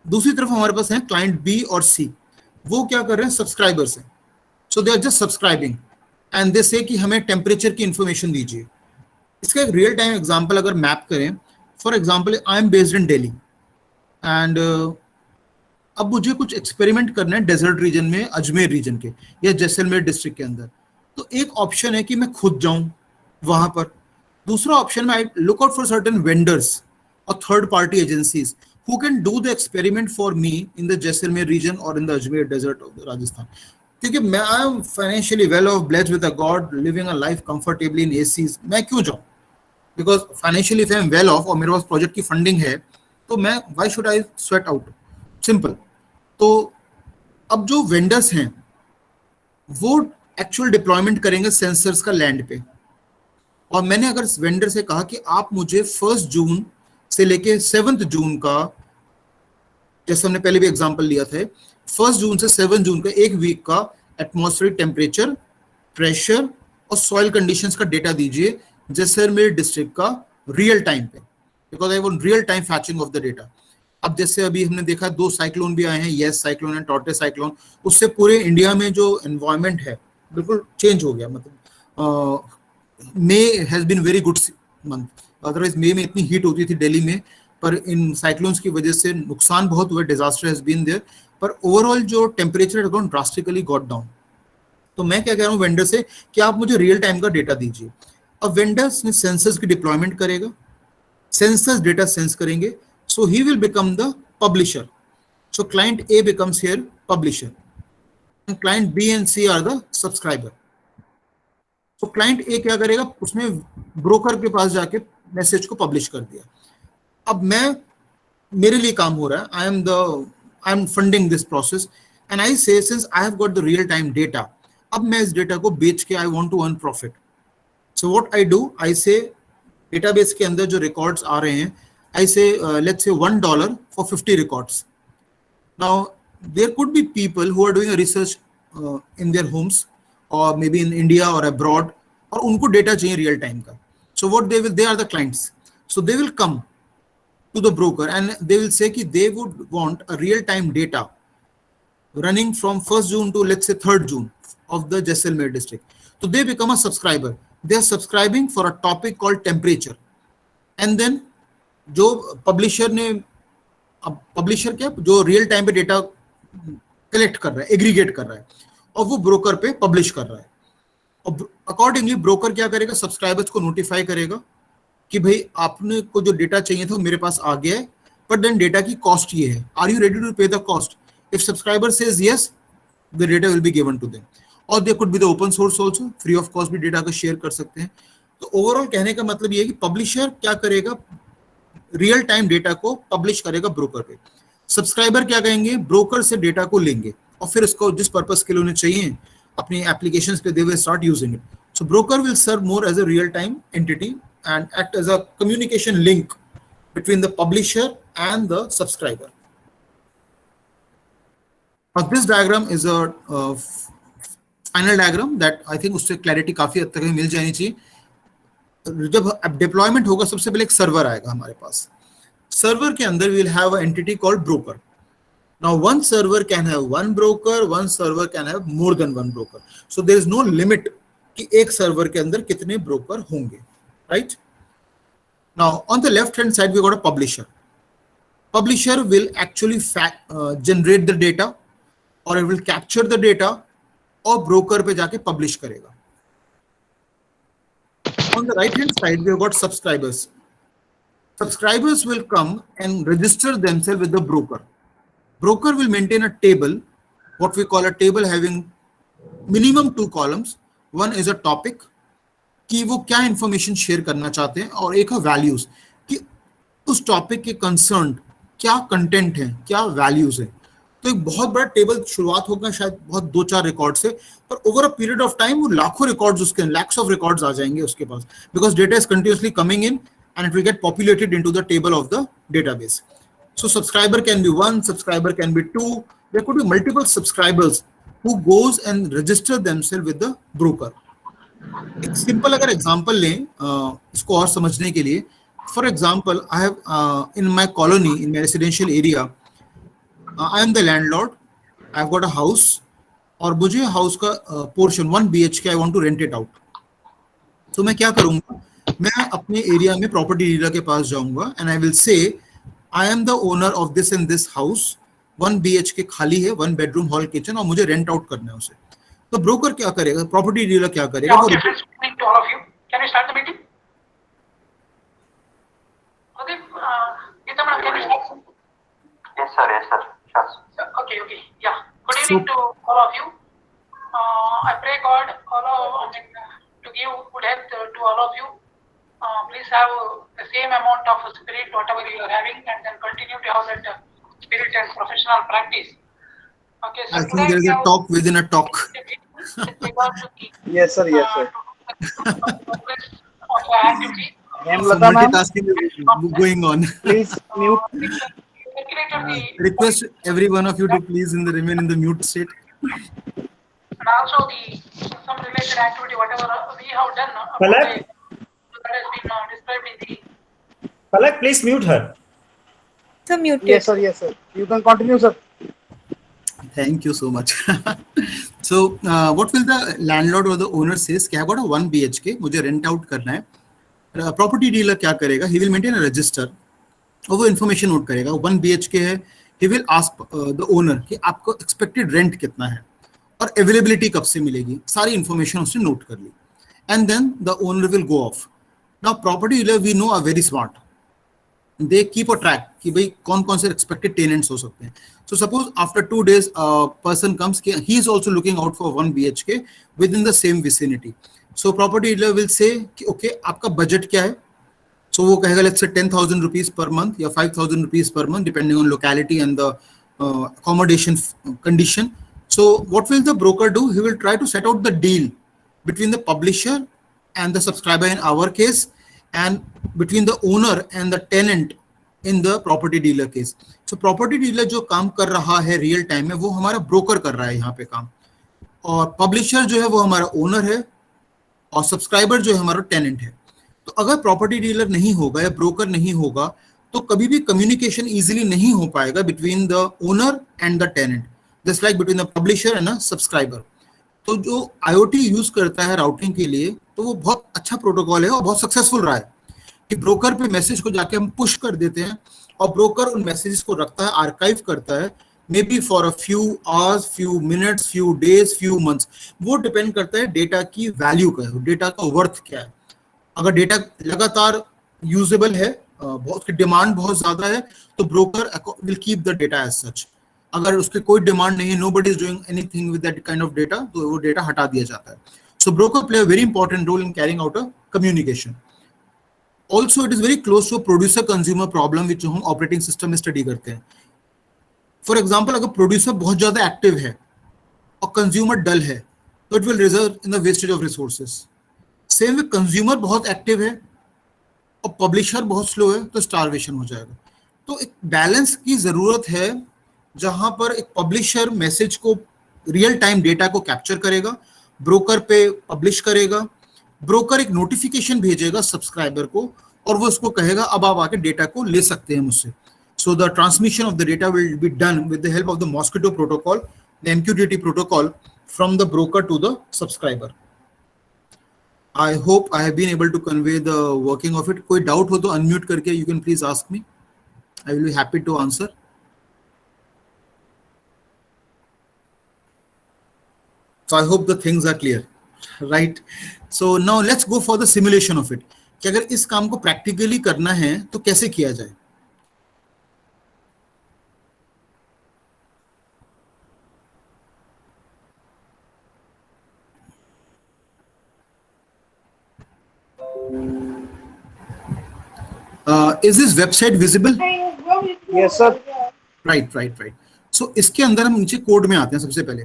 दूसरी तरफ हमारे पास है क्लाइंट बी और सी. वो क्या कर रहे हैं? सब्सक्राइबर से. So they are just subscribing and they say कि हमें टेम्परेचर की इंफॉर्मेशन दीजिए. इसका एक रियल टाइम एग्जांपल अगर मैप करें, for example I am based in Delhi and अब मुझे कुछ एक्सपेरिमेंट करना है डेजर्ट रीजन में, अजमेर रीजन के या जैसलमेर डिस्ट्रिक्ट के अंदर. तो एक ऑप्शन है कि मैं खुद जाऊं वहां पर. दूसरा ऑप्शन में I look out for certain vendors और third party agencies who can do the experiment for me in the Jaisalmer region or in the Ajmer desert of Rajasthan. क्योंकि मैं I am financially well of, blessed with a God, living a life comfortably in ACs. मैं क्यों जाऊं? Because financially if I am well of और मेरे पास project की funding है तो मैं why should I sweat out? Simple. तो अब जो वेंडर्स हैं वो एक्चुअल डिप्लॉयमेंट करेंगे सेंसर्स का लैंड पे. और मैंने अगर वेंडर से कहा कि आप मुझे 1 जून से लेके 7 जून का, जैसे हमने पहले भी एग्जांपल लिया था, 1 जून से 7 जून का एक वीक का एटमॉस्फेरिक टेम्परेचर, प्रेशर और सॉइल कंडीशंस का डेटा दीजिए जैसलमेर डिस्ट्रिक्ट का रियल टाइम पे, because I want real time फैचिंग of the data. अब जैसे अभी हमने देखा 2 साइक्लोन भी आए हैं, यस साइक्लोन एंड टॉर्टे साइक्लोन. उससे पूरे इंडिया में जो एनवायरमेंट है बिल्कुल चेंज हो गया. मतलब May has been very good month. Otherwise मई में इतनी हीट होती थी दिल्ली में, पर इन साइक्लोन्स की वजह से नुकसान बहुत हुआ, डिजास्टर हैज बीन देयर, पर ओवरऑल जो temperature has gone drastically got down. तो मैं क्या कह रहा हूँ वेंडर से कि आप मुझे रियल टाइम का डेटा दीजिए. अब वेंडर्स ने सेंसर्स की डिप्लॉयमेंट करेगा, सेंसर्स डेटा सेंस करेंगे, so he will become the publisher. So client A becomes here publisher and client B and C are the subscriber. तो क्लाइंट ए क्या करेगा? उसने ब्रोकर के पास जाके मैसेज को पब्लिश कर दिया. अब मेरे लिए काम हो रहा है, I am funding this process and I say since I have got the real time data, अब मैं इस डेटा को बेच के I want to earn profit. So what I do, I say database के अंदर जो रिकॉर्ड्स आ रहे हैं, आई से let's say $1 for 50 records. Now there could be people who are doing research in their homes or may be in India or abroad, और उनको data चाहिए real time का. So what they are the clients. So they will come to the broker and they will say कि they would want a real time data running from 1st June to let's say 3rd June of the Jaisalmer district. So they become a subscriber. They are subscribing for a topic called temperature. And then जो publisher ने, अब publisher क्या, जो real time पे data collect कर रहा है, aggregate कर रहा है और वो broker पे publish कर रहा है. और अकॉर्डिंगली ब्रोकर क्या करेगा? सब्सक्राइबर्स को नोटिफाई करेगा कि भाई आपने को जो डेटा चाहिए था मेरे पास आ गया है, बट देन डेटा की कॉस्ट ये है. Are you ready to pay the cost? If subscriber says yes, the data will be given to them. और they could be the open source also, free of cost भी data को share कर सकते हैं. तो overall कहने का मतलब ये है कि पब्लिशर क्या करेगा? रियल टाइम डेटा को पब्लिश करेगा ब्रोकर पे. सब्सक्राइबर क्या करेंगे? ब्रोकर से डेटा को लेंगे और फिर उसको जिस पर्पस के लिए उन्हें चाहिए अपनी एप्लीकेशंस पे they will start using it. So broker will serve more as a real time entity and act as a communication link between the publisher and the subscriber. Now this diagram is a final diagram that I think उससे clarity काफी हद तक मिल जानी चाहिए. जब deployment होगा सबसे पहले एक सर्वर आएगा हमारे पास. सर्वर के अंदर we will have an entity called broker. Now one server can have one broker, one server can have more than one broker. So there is no limit कि एक सर्वर के अंदर कितने ब्रोकर होंगे, right? Now on the left hand side we got a publisher. Publisher will actually generate the data or it will capture the data और broker पे जाके publish करेगा. On the right hand side we have got subscribers. Subscribers will come and register themselves with the broker. broker will maintain a table, what we call a table having minimum 2 columns. One is a topic, कि वो क्या information share करना चाहते हैं, और एक है values, कि उस टॉपिक के कंसर्न क्या कंटेंट है, क्या वैल्यूज है. तो एक बहुत बड़ा टेबल शुरुआत होगा शायद बहुत 2-4 रिकॉर्ड से, पर over a period of time वो लाखों रिकॉर्ड्स, उसके लैक्स ऑफ रिकॉर्ड्स आ जाएंगे उसके पास, because data is continuously coming in and it will get populated into the table of the database. So subscriber can be 1, subscriber can be 2, there could be multiple subscribers who goes and register themselves with the broker. एक simple अगर example लें इसको और समझने के लिए, for example I have in my colony, in my residential area, I am the landlord, I have got a house, और मुझे हाउस का portion 1 BHK I want to rent it out. तो मैं क्या करूंगा, मैं अपने एरिया में प्रॉपर्टी डीलर के पास जाऊंगा and I will say I am the owner of this and this house, 1 BHK खाली है, 1 बेडरूम हॉल किचन, और मुझे रेंट आउट करना है उसे. तो ब्रोकर क्या करेगा, प्रॉपर्टी डीलर क्या करेगा, वो to all of you. Can we start the meeting? Okay, Geeta madam, can we start? Yes, sir. Yes, sir. Sure. Okay. Yeah. Good evening to all of you. I pray God to give good health to all of you. Please have the same amount of spirit, whatever you are having, and then continue to have that spirit and professional practice. Okay. So I think there is a talk within a talk. Yes, sir. Yes, sir. Of your activity. Hemlata ma'am, Multitasking is going on. please mute. Request every one of you to please remain in the mute state. And also some related activity, whatever we have done. Palak? That has been described in the. Palak, please mute her. So muted. Yes, sir. Yes, sir. You can continue, sir. Thank you so much. So what will the landlord or the owner says कि I got a 1 BHK, मुझे rent out करना है. Property dealer क्या करेगा, he will maintain a register, और वो information note करेगा. 1 BHK है, he will ask the owner कि आपको एक्सपेक्टेड रेंट कितना है और अवेलेबिलिटी कब से मिलेगी, सारी इन्फॉर्मेशन उसने नोट कर ली. And then the owner will go off. Now property dealer we know are very smart. They keep a track कि भाई कौन कौन से expected tenants हो सकते हैं. So suppose after 2 days a person comes, he is also looking out for 1 BHK within the same vicinity. So property dealer will say कि okay आपका budget क्या है. So वो कहेगा let's say 10,000 rupees per month या 5,000 rupees per month depending on locality and the accommodation condition. So what will the broker do? He will try to set out the deal between the publisher and the subscriber in our case, and between the owner and the tenant in the property dealer case. So property dealer जो काम कर रहा है real time में वो हमारा broker कर रहा है यहाँ पे काम, और पब्लिशर जो है वो हमारा ओनर है, और सब्सक्राइबर जो है हमारा टेनेंट है. तो अगर प्रॉपर्टी डीलर नहीं होगा या ब्रोकर नहीं होगा तो कभी भी कम्युनिकेशन इजीली नहीं हो पाएगा between the owner and the tenant, just like between the publisher and the subscriber. तो जो IoT यूज करता है राउटिंग के लिए तो वो बहुत अच्छा प्रोटोकॉल है और बहुत सक्सेसफुल रहा है कि ब्रोकर पे मैसेज को जाके हम पुश कर देते हैं और ब्रोकर उन मैसेजेस को रखता है, आर्काइव करता है, may B for a few hours, few minutes, few days, few months. वो डिपेंड करता है डेटा की वैल्यू का, डेटा का वर्थ क्या है. अगर डेटा लगातार यूजेबल है, उसकी डिमांड बहुत ज्यादा है, तो broker will keep the data as such. अगर उसके कोई डिमांड नहीं है, nobody is doing anything with that kind of data, तो वो डेटा हटा दिया जाता है. So broker play a very important role in carrying out a communication. Also it is very close to producer consumer problem which हम operating system में study करते हैं. फॉर एग्जाम्पल, अगर प्रोड्यूसर बहुत ज्यादा एक्टिव है और कंज्यूमर डल है तो it will result in the wastage of resources. Same way consumer बहुत एक्टिव है और पब्लिशर बहुत स्लो है तो स्टारवेशन हो जाएगा. तो एक बैलेंस की जरूरत है जहां पर एक पब्लिशर मैसेज को रियल टाइम डेटा को कैप्चर करेगा, ब्रोकर पे पब्लिश करेगा, ब्रोकर एक नोटिफिकेशन भेजेगा सब्सक्राइबर को और वो उसको कहेगा अब आप आके डेटा को ले सकते हैं मुझसे. So the transmission of the data will be done with the help of the mosquito protocol, the MQTT protocol from the broker to the subscriber. I hope I have been able to convey the working of it. कोई doubt हो तो unmute करके you can please ask me. I will be happy to answer. So I hope the things are clear, right? So now let's go for the simulation of it. कि अगर इस काम को practically करना है तो कैसे किया जाए. Is this website visible? Yes, sir. Right. So इसके अंदर हम नीचे कोड में आते हैं। सबसे पहले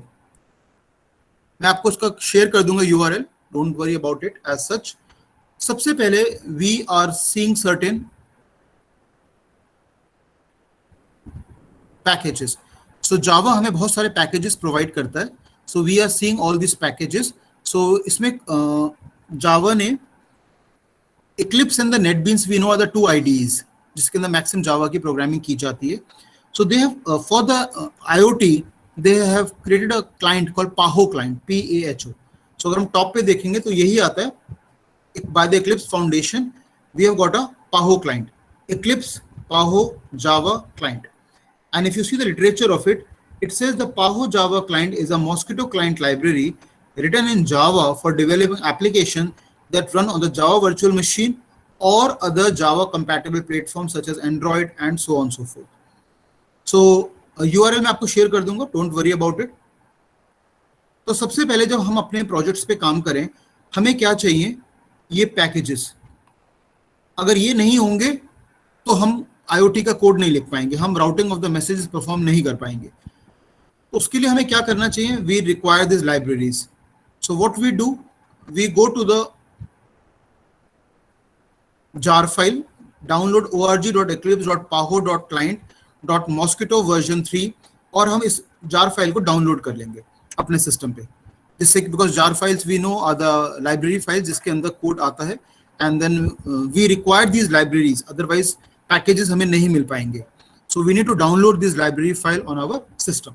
मैं आपको उसका शेयर कर दूंगा URL, don't worry about it as such. सबसे पहले we are seeing certain packages. So Java हमें बहुत सारे पैकेजेस प्रोवाइड करता है, so we are seeing all this packages. So इसमें जावा ने Eclipse and the NetBeans we know are the two IDEs जिसके अंदर मैक्सिमम जावा की प्रोग्रामिंग की जाती है। So they have for the IoT they have created a client called PAHO client, PAHO. So अगर हम टॉप पे देखेंगे तो यही आता है, by the Eclipse Foundation we have got a PAHO client, Eclipse PAHO Java client. And if you see the literature of it, it says the PAHO Java client is a Mosquito client library written in Java for developing application that run on the Java virtual machine or other Java compatible platforms such as Android and so on and so forth. So URL मैं आपको share कर दूंगा, don't worry about it. तो सबसे पहले जब हम अपने प्रोजेक्ट्स पे काम करें, हमें क्या चाहिए? ये पैकेजेस। अगर ये नहीं होंगे तो हम IoT का कोड नहीं लिख पाएंगे, हम routing of the messages perform नहीं कर पाएंगे। तो उसके लिए हमें क्या करना चाहिए? We require this libraries. So what we do, we go to the jar file, download org.eclipse.paho.client.mosquito version 3 और हम इस jar file को डाउनलोड कर लेंगे अपने सिस्टम पे, जिससे कि because jar files we know are the library files जिसके अंदर कोड आता है, and then we require these libraries, otherwise packages हमें नहीं मिल पाएंगे। So we need to download this library file on our system.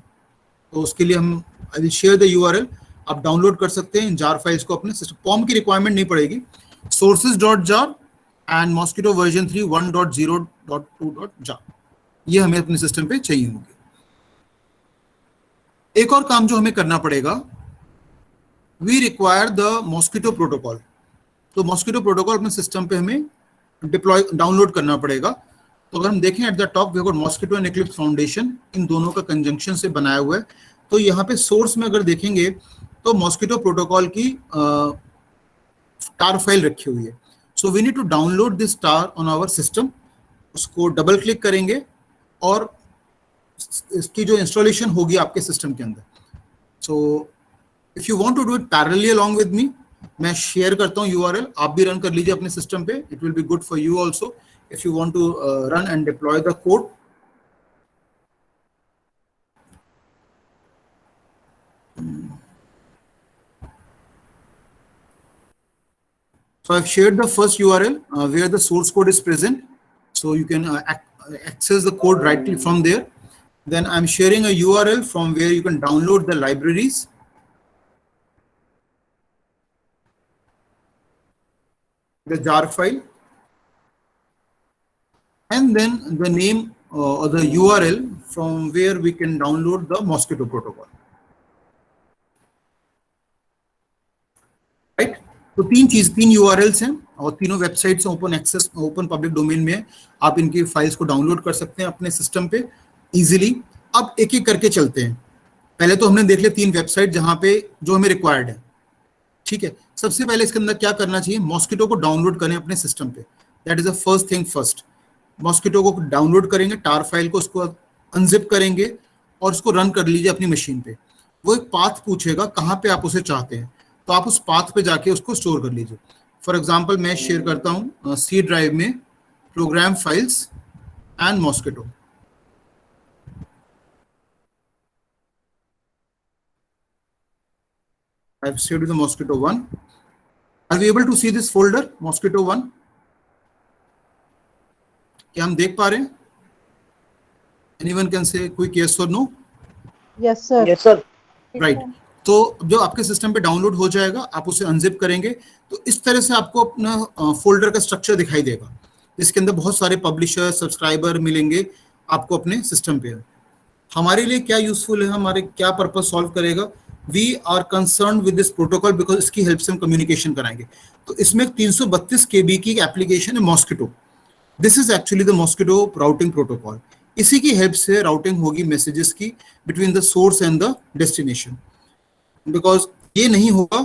तो उसके लिए हम I will share the URL, आप डाउनलोड कर सकते हैं इन jar files को अपने सिस्टम। POM की रिक्वायरमेंट नहीं पड़ेगी, sources.jar and Mosquito version 3 1.0.2.jar ये हमें अपने सिस्टम पे चाहिए होंगे। एक और काम जो हमें करना पड़ेगा, we require the mosquito protocol. तो मॉस्किटो प्रोटोकॉल अपने सिस्टम पे हमें डिप्लॉय डाउनलोड करना पड़ेगा। तो अगर हम देखें at the top we have got Mosquitto and Eclipse Foundation, इन दोनों का कंजंक्शन से बनाया हुआ है। तो यहाँ पे सोर्स में अगर देखेंगे तो मॉस्किटो प्रोटोकॉल की tar फाइल रखी हुई है। So we need to download this tar on our system. उसको डबल क्लिक करेंगे और इसकी जो इंस्टॉलेशन होगी आपके सिस्टम के अंदर। So if you want to do it parallelly along with me, मैं शेयर करता हूँ URL, आप भी रन कर लीजिए अपने सिस्टम पे। It will be good for you also if you want to run and deploy the code. So I've shared the first URL where the source code is present, so you can access the code right from there. Then I'm sharing a URL from where you can download the libraries. The jar file, and then the name or the URL from where we can download the Mosquito protocol. Right? तो तीन URLs हैं और तीनों websites open access open public domain में है। आप इनकी files को डाउनलोड कर सकते हैं अपने सिस्टम पे इजीली। अब एक एक करके चलते हैं। पहले तो हमने देख लिया 3 वेबसाइट जहां पे जो हमें रिक्वायर्ड है, ठीक है। सबसे पहले इसके अंदर क्या करना चाहिए, मॉस्किटो को डाउनलोड करें अपने सिस्टम पे। That is the first thing first. Mosquito को डाउनलोड करेंगे, टार फाइल को उसको अनजिप करेंगे और उसको रन कर लीजिए अपनी मशीन पे। वो एक पाथ पूछेगा कहाँ पे आप उसे चाहते हैं, तो आप उस पाथ पे जाके उसको स्टोर कर लीजिए। फॉर एग्जाम्पल मैं शेयर करता हूँ सी ड्राइव में program files and mosquito. I've saved the Mosquito 1. Are we able to see this folder, Mosquito 1? क्या हम देख पा रहे हैं? Anyone can say quick yes or no? Yes, sir. Yes, sir. Right. तो जो आपके सिस्टम पे डाउनलोड हो जाएगा, आप उसे अनजिप करेंगे तो इस तरह से आपको अपना फोल्डर का स्ट्रक्चर दिखाई देगा, जिसके अंदर बहुत सारे पब्लिशर सब्सक्राइबर मिलेंगे आपको अपने सिस्टम पे। हमारे लिए क्या यूजफुल है, हमारे क्या पर्पस सॉल्व करेगा, we are concern with this protocol because इसकी हेल्प से हम कम्युनिकेशन कराएंगे। तो इसमें 332 KB की एप्लीकेशन है mosquito. This is actually the mosquito routing protocol. इसी की हेल्प से राउटिंग होगी मैसेजेस की between the source and the destination. Because ये नहीं होगा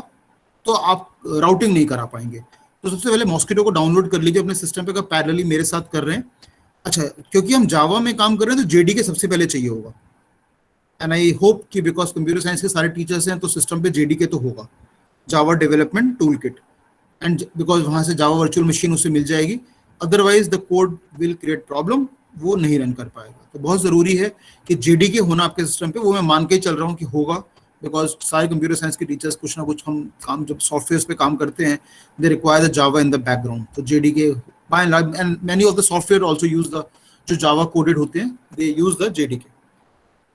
तो आप राउटिंग नहीं करा पाएंगे। तो सबसे पहले मॉस्किटो को डाउनलोड कर लीजिए अपने सिस्टम पे, अगर पैरेलली मेरे साथ कर रहे हैं। अच्छा, क्योंकि हम जावा में काम कर रहे हैं तो जेडीके सबसे पहले चाहिए होगा, एंड आई होप कि बिकॉज कंप्यूटर साइंस के सारे टीचर्स हैं तो सिस्टम पे जेडीके तो होगा, Java development tool kit, and because वहां से जावा वर्चुअल मशीन उसे मिल जाएगी, otherwise the code will create problem, वो नहीं रन कर पाएगा। तो बहुत जरूरी है कि जेडीके होना आपके सिस्टम पे, वो मैं मान के ही चल रहा हूँ कि होगा, बिकॉज सारे कंप्यूटर साइंस के टीचर्स कुछ ना कुछ हम काम जब सॉफ्टवेयर पे काम करते हैं they require the Java in the background. तो JDK by and large, and many of the software also use the, जो जावा कोडेड होते हैं दे यूज द जेडीके।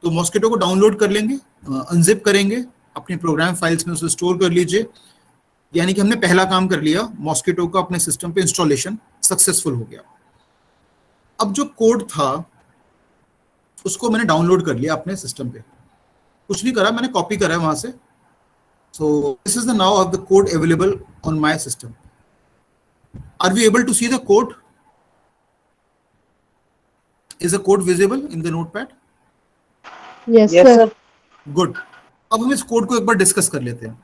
तो मॉस्किटो को डाउनलोड कर लेंगे, अनजिप करेंगे, अपने प्रोग्राम फाइल्स में उसे स्टोर कर लीजिए, यानी कि हमने पहला काम कर लिया, मॉस्किटो का अपने सिस्टम पे इंस्टॉलेशन सक्सेसफुल हो गया। अब जो कोड था उसको मैंने डाउनलोड कर लिया अपने सिस्टम पे, कुछ नहीं करा, मैंने कॉपी करा है वहां से। So this is the now of the code available on my system. Are we able to see the code? Is the code visible in the notepad? Yes, Yes, sir. sir. Good. अब हम इस code को एक बार discuss कर लेते हैं।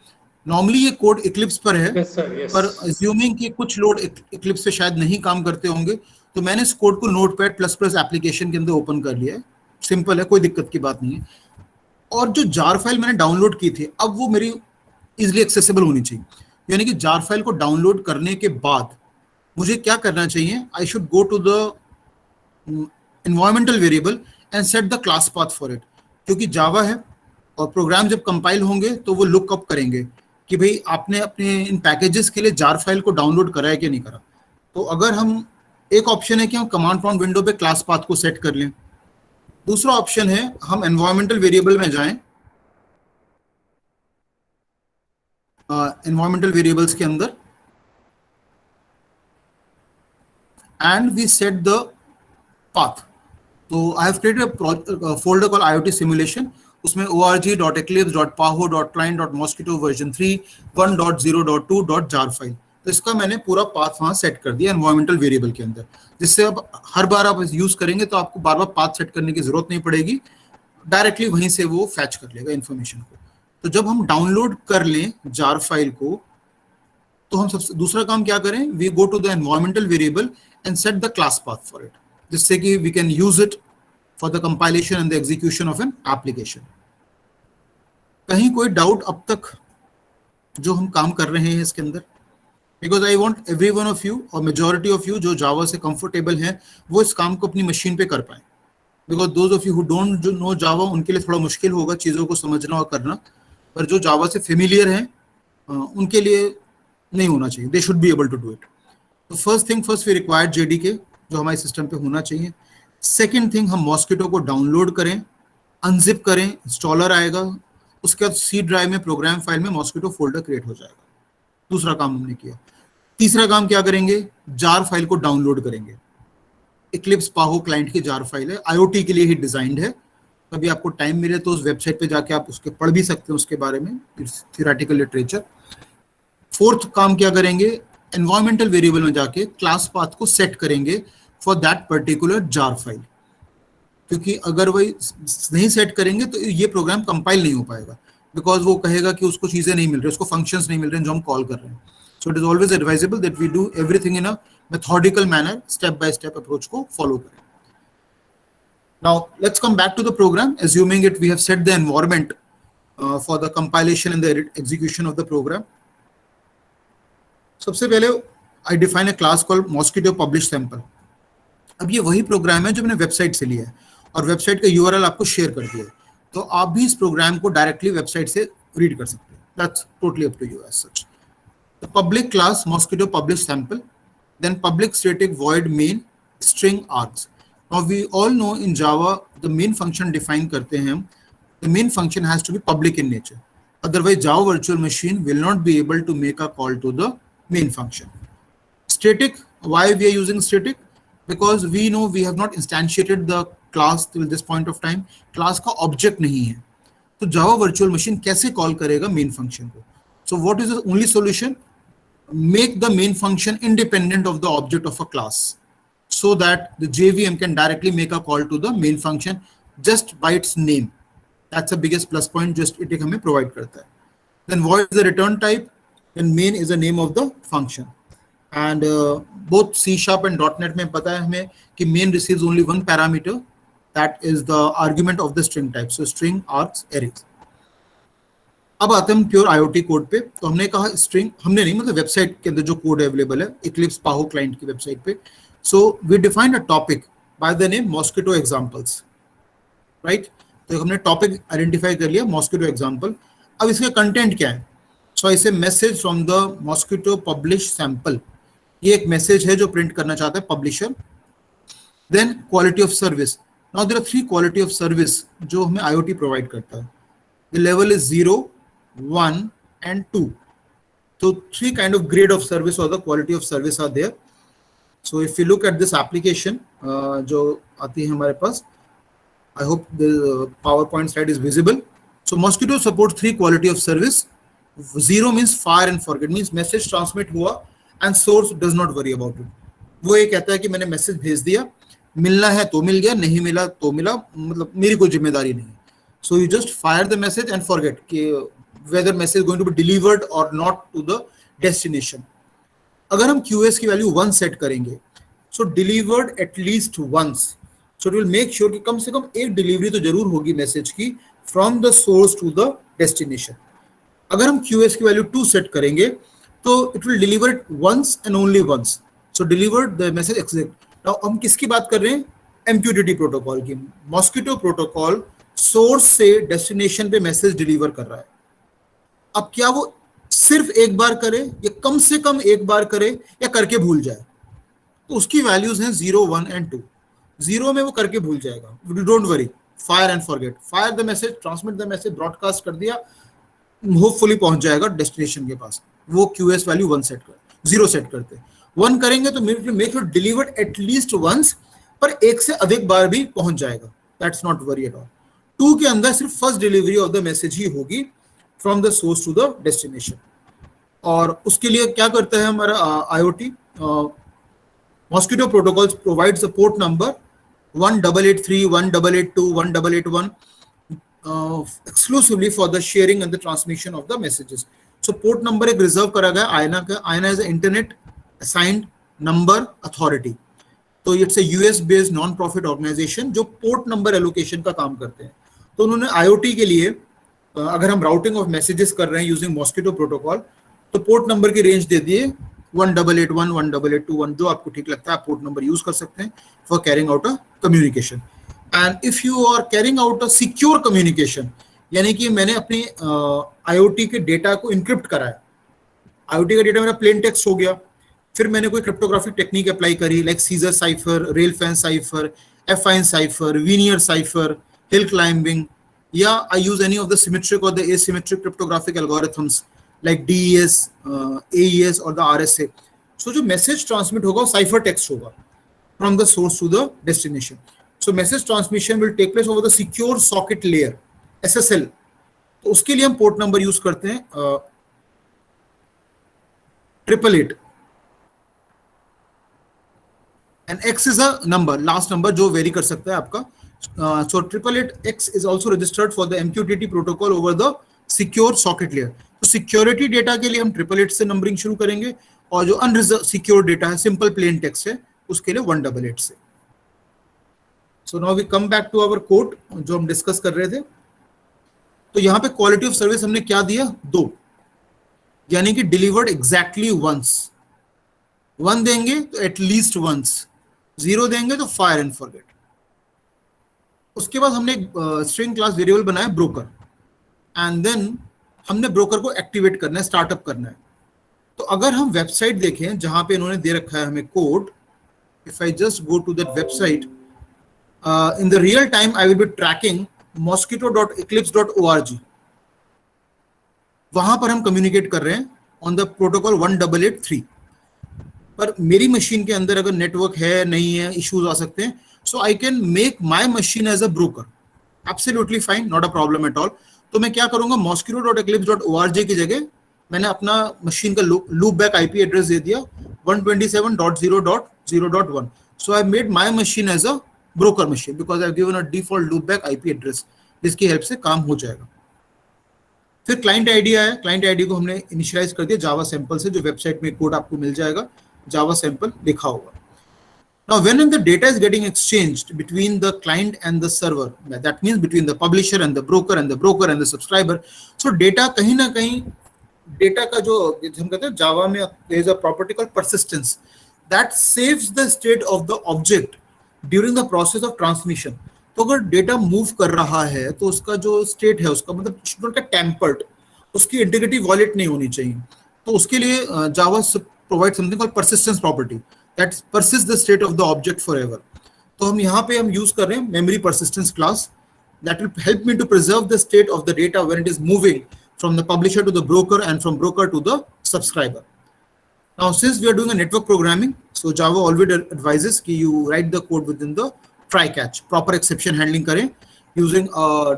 Normally ये code Eclipse पर है, Yes, sir. Yes. पर अज्यूमिंग कि कुछ लोड इक्लिप्स पे शायद नहीं काम करते होंगे, तो मैंने इस कोड को नोटपैड प्लस प्लस एप्लीकेशन के अंदर ओपन कर लिया है। सिंपल है, कोई दिक्कत की बात नहीं है। और जो जार फाइल मैंने डाउनलोड की थी, अब वो मेरी इजिली एक्सेसिबल होनी चाहिए, यानी कि जार फाइल को डाउनलोड करने के बाद मुझे क्या करना चाहिए? I should go to the environmental variable and set the class path for it, क्योंकि जावा है और प्रोग्राम जब कंपाइल होंगे तो वो लुकअप करेंगे कि भाई आपने अपने इन पैकेजेस के लिए जार फाइल को डाउनलोड करा है कि नहीं करा। तो अगर हम, एक ऑप्शन है कि हम कमांड प्रॉम्प्ट विंडो पे क्लास पाथ को सेट कर लें, दूसरा ऑप्शन है हम एनवायरमेंटल वेरिएबल में जाएं, एनवायरमेंटल वेरिएबल्स के अंदर, and we set the path. तो I have created a folder called IoT simulation, उसमें org.eclipse.paho.client.mosquito वर्जन 3 1.0.2.jar फाइल, तो इसका मैंने पूरा पाथ वहां सेट कर दिया एनवायरमेंटल वेरिएबल के अंदर, जिससे अब हर बार आप यूज करेंगे तो आपको बार बार पाथ सेट करने की जरूरत नहीं पड़ेगी, डायरेक्टली वहीं से वो फैच कर लेगा इन्फॉर्मेशन को। तो जब हम डाउनलोड कर लें जार फाइल को, तो हम सबसे दूसरा काम क्या करें? We go to the environmental variable and set the class path for it, जिससे कि we can use it for the compilation and the execution of an application. कहीं कोई डाउट अब तक जो हम काम कर रहे हैं इसके अंदर? Because I want every one of you और मेजोरिटी ऑफ यू जो जावा से कंफर्टेबल हैं वो इस काम को अपनी मशीन पे कर पाए, because those of you who don't know Java उनके लिए थोड़ा मुश्किल होगा चीज़ों को समझना और करना, पर जो जावा से फेमिलियर हैं उनके लिए नहीं होना चाहिए, they should be able to do it. तो first thing first we required JDK जो हमारे सिस्टम पे होना चाहिए। सेकेंड थिंग, हम मॉस्किटो को डाउनलोड करें, अनजिप करें, इंस्टॉलर आएगा, उसके बाद सी ड्राइव में प्रोग्राम फाइल में मॉस्किटो फोल्डर क्रिएट हो जाएगा। दूसरा काम हमने किया। तीसरा काम क्या करेंगे? जार फाइल को डाउनलोड करेंगे। इक्लिप्स पाहो क्लाइंट की जार फाइल है, IoT के लिए ही डिजाइंड है, कभी आपको टाइम मिले तो उस वेबसाइट पे जाके आप उसके पढ़ भी सकते हैं उसके बारे में, थियोरेटिकल लिटरेचर। फोर्थ काम क्या करेंगे? एनवायरमेंटल वेरिएबल में जाके क्लास पाथ को सेट करेंगे for that particular jar file, क्योंकि अगर वही नहीं सेट करेंगे तो ये प्रोग्राम कंपाइल नहीं हो पाएगा, बिकॉज वो कहेगा कि उसको चीजें नहीं मिल रही, उसको फंक्शंस नहीं मिल रहे हैं जो हम कॉल कर रहे हैं। So it is always advisable that we do everything in a methodical manner, step by step approach को फॉलो करें। Now let's come back to the program. Assuming it, we have set the environment for the compilation and the execution of the program. सबसे पहले I define a class called Mosquito Publish Sample. अब ये वही programme है जो मैंने website से लिया है और वेबसाइट का URL आपको शेयर कर दिया है, तो आप भी इस प्रोग्राम को डायरेक्टली वेबसाइट से रीड कर सकते हैं। That's totally up to you as such. The public class Mosquito Publish Sample, then public static void main string args. Now we all know in Java the main function define करते हैं हम, the main function has to be public in nature, otherwise Java virtual machine will not be able to make a call to the main function. Static, why we are using static? Because we know we have not instantiated the class till this point of time, class का object नहीं है, तो Java virtual machine कैसे call करेगा main function को? So what is the only solution? Make the main function independent of the object of a class, so that the JVM can directly make a call to the main function just by its name. That's the biggest plus point just it हमें provide करता है. Then void is the return type, and main is the name of the function. And both C# and .NET में पता है हमें कि main receives only one parameter, that is the argument of the string type, so string args arrays. अब आते हैं हम pure IoT code पे। तो हमने कहा स्ट्रिंग, हमने नहीं मतलब वेबसाइट के अंदर जो कोड अवेलेबल है इक्लिप्स पाहो क्लाइंट की वेबसाइट पे। So we defined a topic by the name mosquito examples, right. तो हमने टॉपिक आइडेंटिफाई कर लिया मॉस्किटो एग्जांपल। अब इसका कंटेंट क्या है? सो इसे message from the mosquito publish sample, ये एक मैसेज है जो प्रिंट करना चाहता है publisher. Then quality of service, now there are 3 quality of service जो हमें IoT प्रोवाइड करता है। The level is 0, 1 and 2. So 3 kind of grade of service or the quality of service are there. So if you look at this application जो आती है हमारे पास, I hope the PowerPoint slide is visible. So Mosquito supports 3 quality of service. 0 means fire and forget, means message transmit हुआ and source does not worry about it. वो ये कहता है कि मैंने मैसेज भेज दिया, मिलना है तो मिल गया, नहीं मिला तो मिला, मतलब मेरी कोई जिम्मेदारी नहीं है। So you just fire the message and forget कि whether message is going to be delivered or not to the destination. अगर हम QoS की वैल्यू 1 सेट करेंगे, so delivered at least once, so it will make sure कि कम से कम एक delivery तो जरूर होगी मैसेज की from the source to the destination. अगर हम QoS की वैल्यू 2 सेट करेंगे तो it will deliver it once and only once, so delivered the message exact. Now हम किसकी बात कर रहे हैं? MQTT प्रोटोकॉल की। मॉस्किटो प्रोटोकॉल सोर्स से डेस्टिनेशन पे मैसेज डिलीवर कर रहा है। अब क्या वो सिर्फ एक बार करे या कम से कम एक बार करे या करके भूल जाए? तो उसकी वैल्यूज हैं 0, 1 and 2। 0 में वो करके भूल जाएगा, don't worry, fire and forget, fire the message, transmit the message, broadcast कर दिया, होपफुली पहुंच जाएगा डेस्टिनेशन के पास। वो QoS वैल्यू 1 सेट कर 0 सेट करते हैं। 1 करेंगे तो make sure delivered at least once, पर एक से अधिक बार भी पहुंच जाएगा, that's not worry at all. 2 के अंदर सिर्फ first delivery of the message ही होगी from the source to the destination. और उसके लिए क्या करता है हमारा IoT? Mosquitto protocols provides a port number 1883, 1882, 1881 exclusively for the sharing and the transmission of the messages. So port number एक रिजर्व करा गया आयना का। IANA is internet assigned number authority, तो it's a US based non profit organisation जो port number allocation का काम करते हैं। तो उन्होंने IoT के लिए अगर हम राउटिंग ऑफ मैसेजेस कर रहे हैं यूजिंग मॉस्किटो प्रोटोकॉल, तो पोर्ट नंबर की रेंज दे दिए 1881, 1881, जो आपको ठीक लगता है आप पोर्ट नंबर यूज कर सकते हैं for carrying out a communication. And if you are carrying out a secure communication, यानी कि मैंने अपनी IoT के डेटा को इनक्रिप्ट करा है, IoT का डेटा मेरा प्लेन टेक्स्ट हो गया, फिर मैंने कोई क्रिप्टोग्राफिक टेक्निक अप्लाई करी like Caesar cipher, rail fence cipher, affine cipher, Vigenere cipher, hill climbing, या I use any of the symmetric और the asymmetric cryptographic algorithms like DES, AES और द RSA। सो जो मैसेज ट्रांसमिट होगा वो cipher text होगा from the source to the destination. So message transmission will take place over the secure socket layer, SSL। तो उसके लिए हम port number use करते हैं 888 and X is a number, last number जो वेरी कर सकता है आपका। So 888X is also registered for the MQTT protocol over the secure socket layer। तो सिक्योरिटी डेटा के लिए हम 888 से नंबरिंग शुरू करेंगे, और जो अनरिजर्व सिक्योर डेटा है, सिंपल प्लेन टेक्स्ट है, उसके लिए 188 से। So now we come back to our code जो हम डिस्कस कर रहे थे। तो यहाँ पे क्वालिटी ऑफ सर्विस हमने क्या दिया? 2, यानी कि डिलीवर्ड एग्जैक्टली वंस। 1 देंगे तो एटलीस्ट वंस, 0 देंगे तो फायर एंड फॉरगेट। उसके बाद हमने एक स्ट्रिंग क्लास वेरिएबल बनाया ब्रोकर, एंड देन हमने ब्रोकर को एक्टिवेट करना है, स्टार्टअप करना है। तो अगर हम वेबसाइट देखें जहां पे इन्होंने दे रखा है हमें code, if I just go to that website, in the real time I will be tracking mosquito.eclipse.org, वहां पर हम कम्युनिकेट कर रहे हैं ऑन द प्रोटोकॉल 1883। पर मेरी मशीन के अंदर अगर नेटवर्क है नहीं है, इश्यूज आ सकते हैं, so I can make my machine as a broker, absolutely fine, not a problem at all. तो मैं क्या करूंगा, mosquito.eclipse.org की जगह मैंने अपना मशीन का लूप बैक IP एड्रेस दे दिया 127.0.0.1। So I made my machine as a broker machine because I given a default loop back IP address, जिसकी हेल्प से काम हो जाएगा। फिर क्लाइंट आईडी आया, क्लाइंट आईडी को हमने इनिशियलाइज कर दिया जावा सैंपल से, जो वेबसाइट में कोड आपको मिल जाएगा। जावा सैंपल लिखा होगा. Now, when the data is getting exchanged between the client and the server, that means between the publisher and the broker and the broker and the subscriber, so data कहीं ना कहीं data का जो हम कहते हैं जावा में there is a property called persistence that saves the state of the object during the process of transmission. तो अगर डेटा मूव कर रहा है तो उसका जो स्टेट है उसका मतलब should not get tampered, उसकी इंटीग्रिटी वॉलेट नहीं होनी चाहिए. तो उसके लिए Java provide something called persistence property that persists the state of the object forever. तो हम यहाँ पे हम यूज कर रहे हैं memory persistence class that will help me to preserve the state of the data when it is moving from the publisher to the broker and from broker to the subscriber. Now, since we are doing a network programming, so Java always advises कि you write the code within the try catch, proper exception handling करें using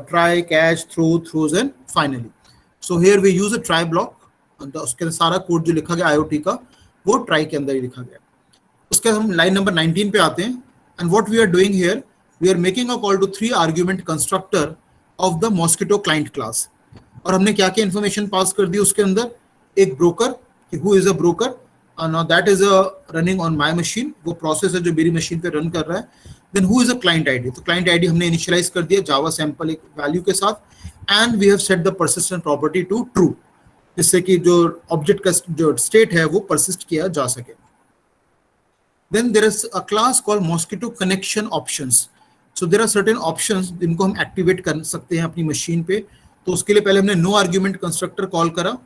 try, catch, throws and finally. So here we use a try block. उसके सारा code जो लिखा गया IoT का वो try के अंदर ही लिखा गया. उसके हम लाइन नंबर 19 पे आते हैं. And what we are doing here, we are making a call to 3 argument constructor of the mosquito client class. और हमने क्या क्या इंफॉर्मेशन पास कर दी उसके अंदर, एक broker, who is a broker, now that is a running on my machine, वो process है जो मेरी मशीन पे रन कर रहा है. Then who is a client ID, तो क्लाइंट आईडी हमने इनिशियलाइज कर दिया जावा सैंपल एक वैल्यू के साथ. And we have set the persistent property to true, जिससे कि जो ऑब्जेक्ट का जो स्टेट है वो परसिस्ट किया जा सके. Then there is a class called Mosquito Connection Options. So there are certain options जिनको हम एक्टिवेट कर सकते हैं अपनी मशीन पे. तो उसके लिए पहले हमने नो आर्ग्यूमेंट कंस्ट्रक्टर कॉल करा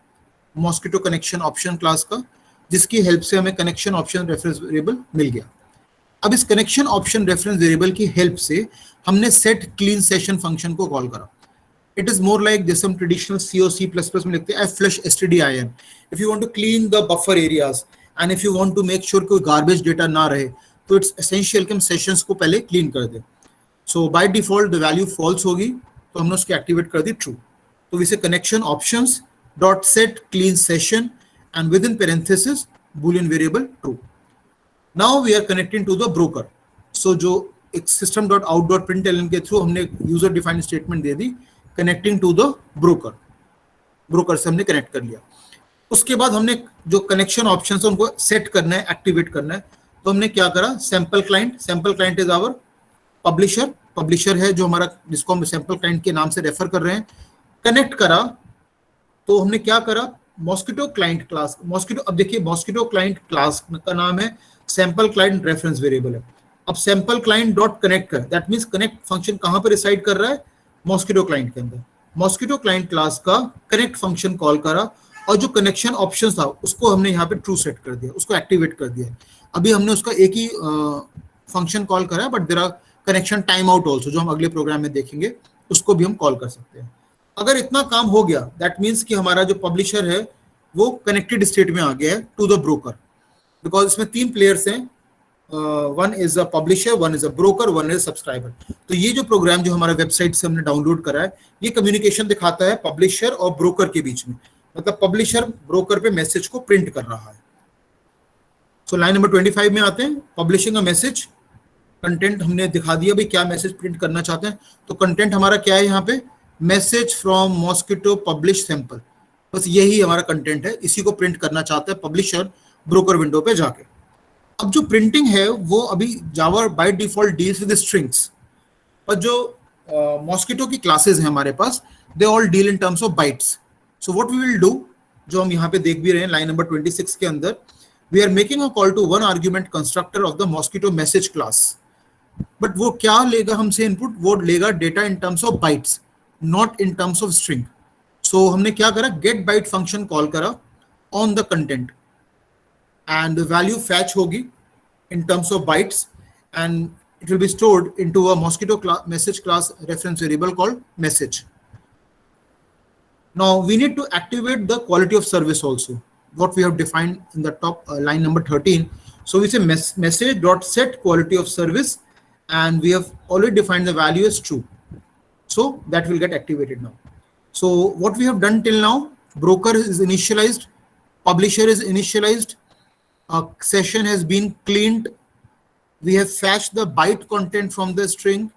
मॉस्किटो कनेक्शन ऑप्शन क्लास का, जिसकी हेल्प से हमें कनेक्शन ऑप्शन रेफरेंस वेरिएबल मिल गया. अब इस कनेक्शन ऑप्शन रेफरेंस वेरिएबल की हेल्प से हमने सेट क्लीन सेशन फंक्शन को कॉल करा. इट इज मोर लाइक जैसे हम ट्रेडिशनल सी और सी प्लस प्लस में लिखते हैं flush stdin. If you want to clean the buffer areas and if you want to make sure कोई गार्बेज डेटा ना रहे, तो इट्स एसेंशियल कि हम सेशंस को पहले क्लीन कर दें. So by default the value false होगी, तो हमने उसको एक्टिवेट कर दी ट्रू. तो इसे connection options dot set clean session and within parenthesis boolean variable true. Now we are connecting to the broker. So जो एक system dot out dot println के थ्रू हमने यूजर डिफाइंड स्टेटमेंट दे दी connecting to the broker. Broker से हमने connect कर लिया. उसके बाद हमने जो कनेक्शन ऑप्शंस है उनको सेट करना है, एक्टिवेट करना है. तो हमने क्या करा, sample client is our publisher है जो हमारा, जिसको हम सैंपल क्लाइंट के नाम से रेफर कर रहे हैं, कनेक्ट करा. तो हमने क्या करा, मॉस्किटो क्लाइंट क्लास, मॉस्किटो, अब देखिए मॉस्किटो क्लाइंट क्लास का नाम है सैंपल क्लाइंट रेफरेंस वेरिएबल है. अब सैंपल क्लाइंट डॉट कनेक्ट कर, दैट मींस कनेक्ट फंक्शन कहां पर रिसाइड कर रहा है, मॉस्किटो क्लाइंट के अंदर. मॉस्किटो क्लाइंट क्लास का कनेक्ट फंक्शन कॉल करा और जो कनेक्शन ऑप्शन था उसको हमने यहाँ पे ट्रू सेट कर दिया, उसको एक्टिवेट कर दिया. अभी हमने उसका एक ही फंक्शन कॉल करा है, but there are connection time out also, जो हम अगले प्रोग्राम में देखेंगे, उसको भी हम कॉल कर सकते हैं. अगर इतना काम हो गया, दैट मीन्स कि हमारा जो पब्लिशर है वो कनेक्टेड स्टेट में आ गया है टू द ब्रोकर, बिकॉज इसमें 3 प्लेयर्स हैं, one is a publisher, one is a broker, one is subscriber. तो ये जो प्रोग्राम जो हमारा वेबसाइट से हमने डाउनलोड करा है, ये कम्युनिकेशन दिखाता है पब्लिशर और ब्रोकर के बीच में, मतलब पब्लिशर ब्रोकर पे मैसेज को प्रिंट कर रहा है. सो लाइन नंबर 25 में आते हैं, पब्लिशिंग अ मैसेज. कंटेंट हमने दिखा दिया भाई क्या मैसेज प्रिंट करना चाहते हैं. तो कंटेंट हमारा क्या है यहाँ पे, message from mosquito publish sample, बस यही हमारा कंटेंट है, इसी को प्रिंट करना चाहता है पब्लिशर ब्रोकर विंडो पे जाके. अब जो प्रिंटिंग है वो अभी Java by default deals with strings, और जो मॉस्किटो की क्लासेस हैं हमारे पास, they all deal in terms of bytes. So what we will do, जो हम यहाँ पे देख भी रहे हैं लाइन नंबर 26 के अंदर, we are making a call to one argument constructor of the mosquito message class. But वो क्या लेगा हमसे इनपुट, वो लेगा data in terms of bytes, not in terms of string. So हमने क्या करा, गेट बाइट फंक्शन कॉल करा on the content and value fetch होगी इन टर्म्स ऑफ बाइट्स and it will be stored into a mosquito message class reference variable called message. Now we need to activate the quality of service also, what we have defined in the top line number 13. So we say message dot set quality of service, and we have already defined the value as true. So that will get activated now. So what we have done till now, broker is initialized, publisher is initialized, a session has been cleaned, we have fetched the byte content from the string,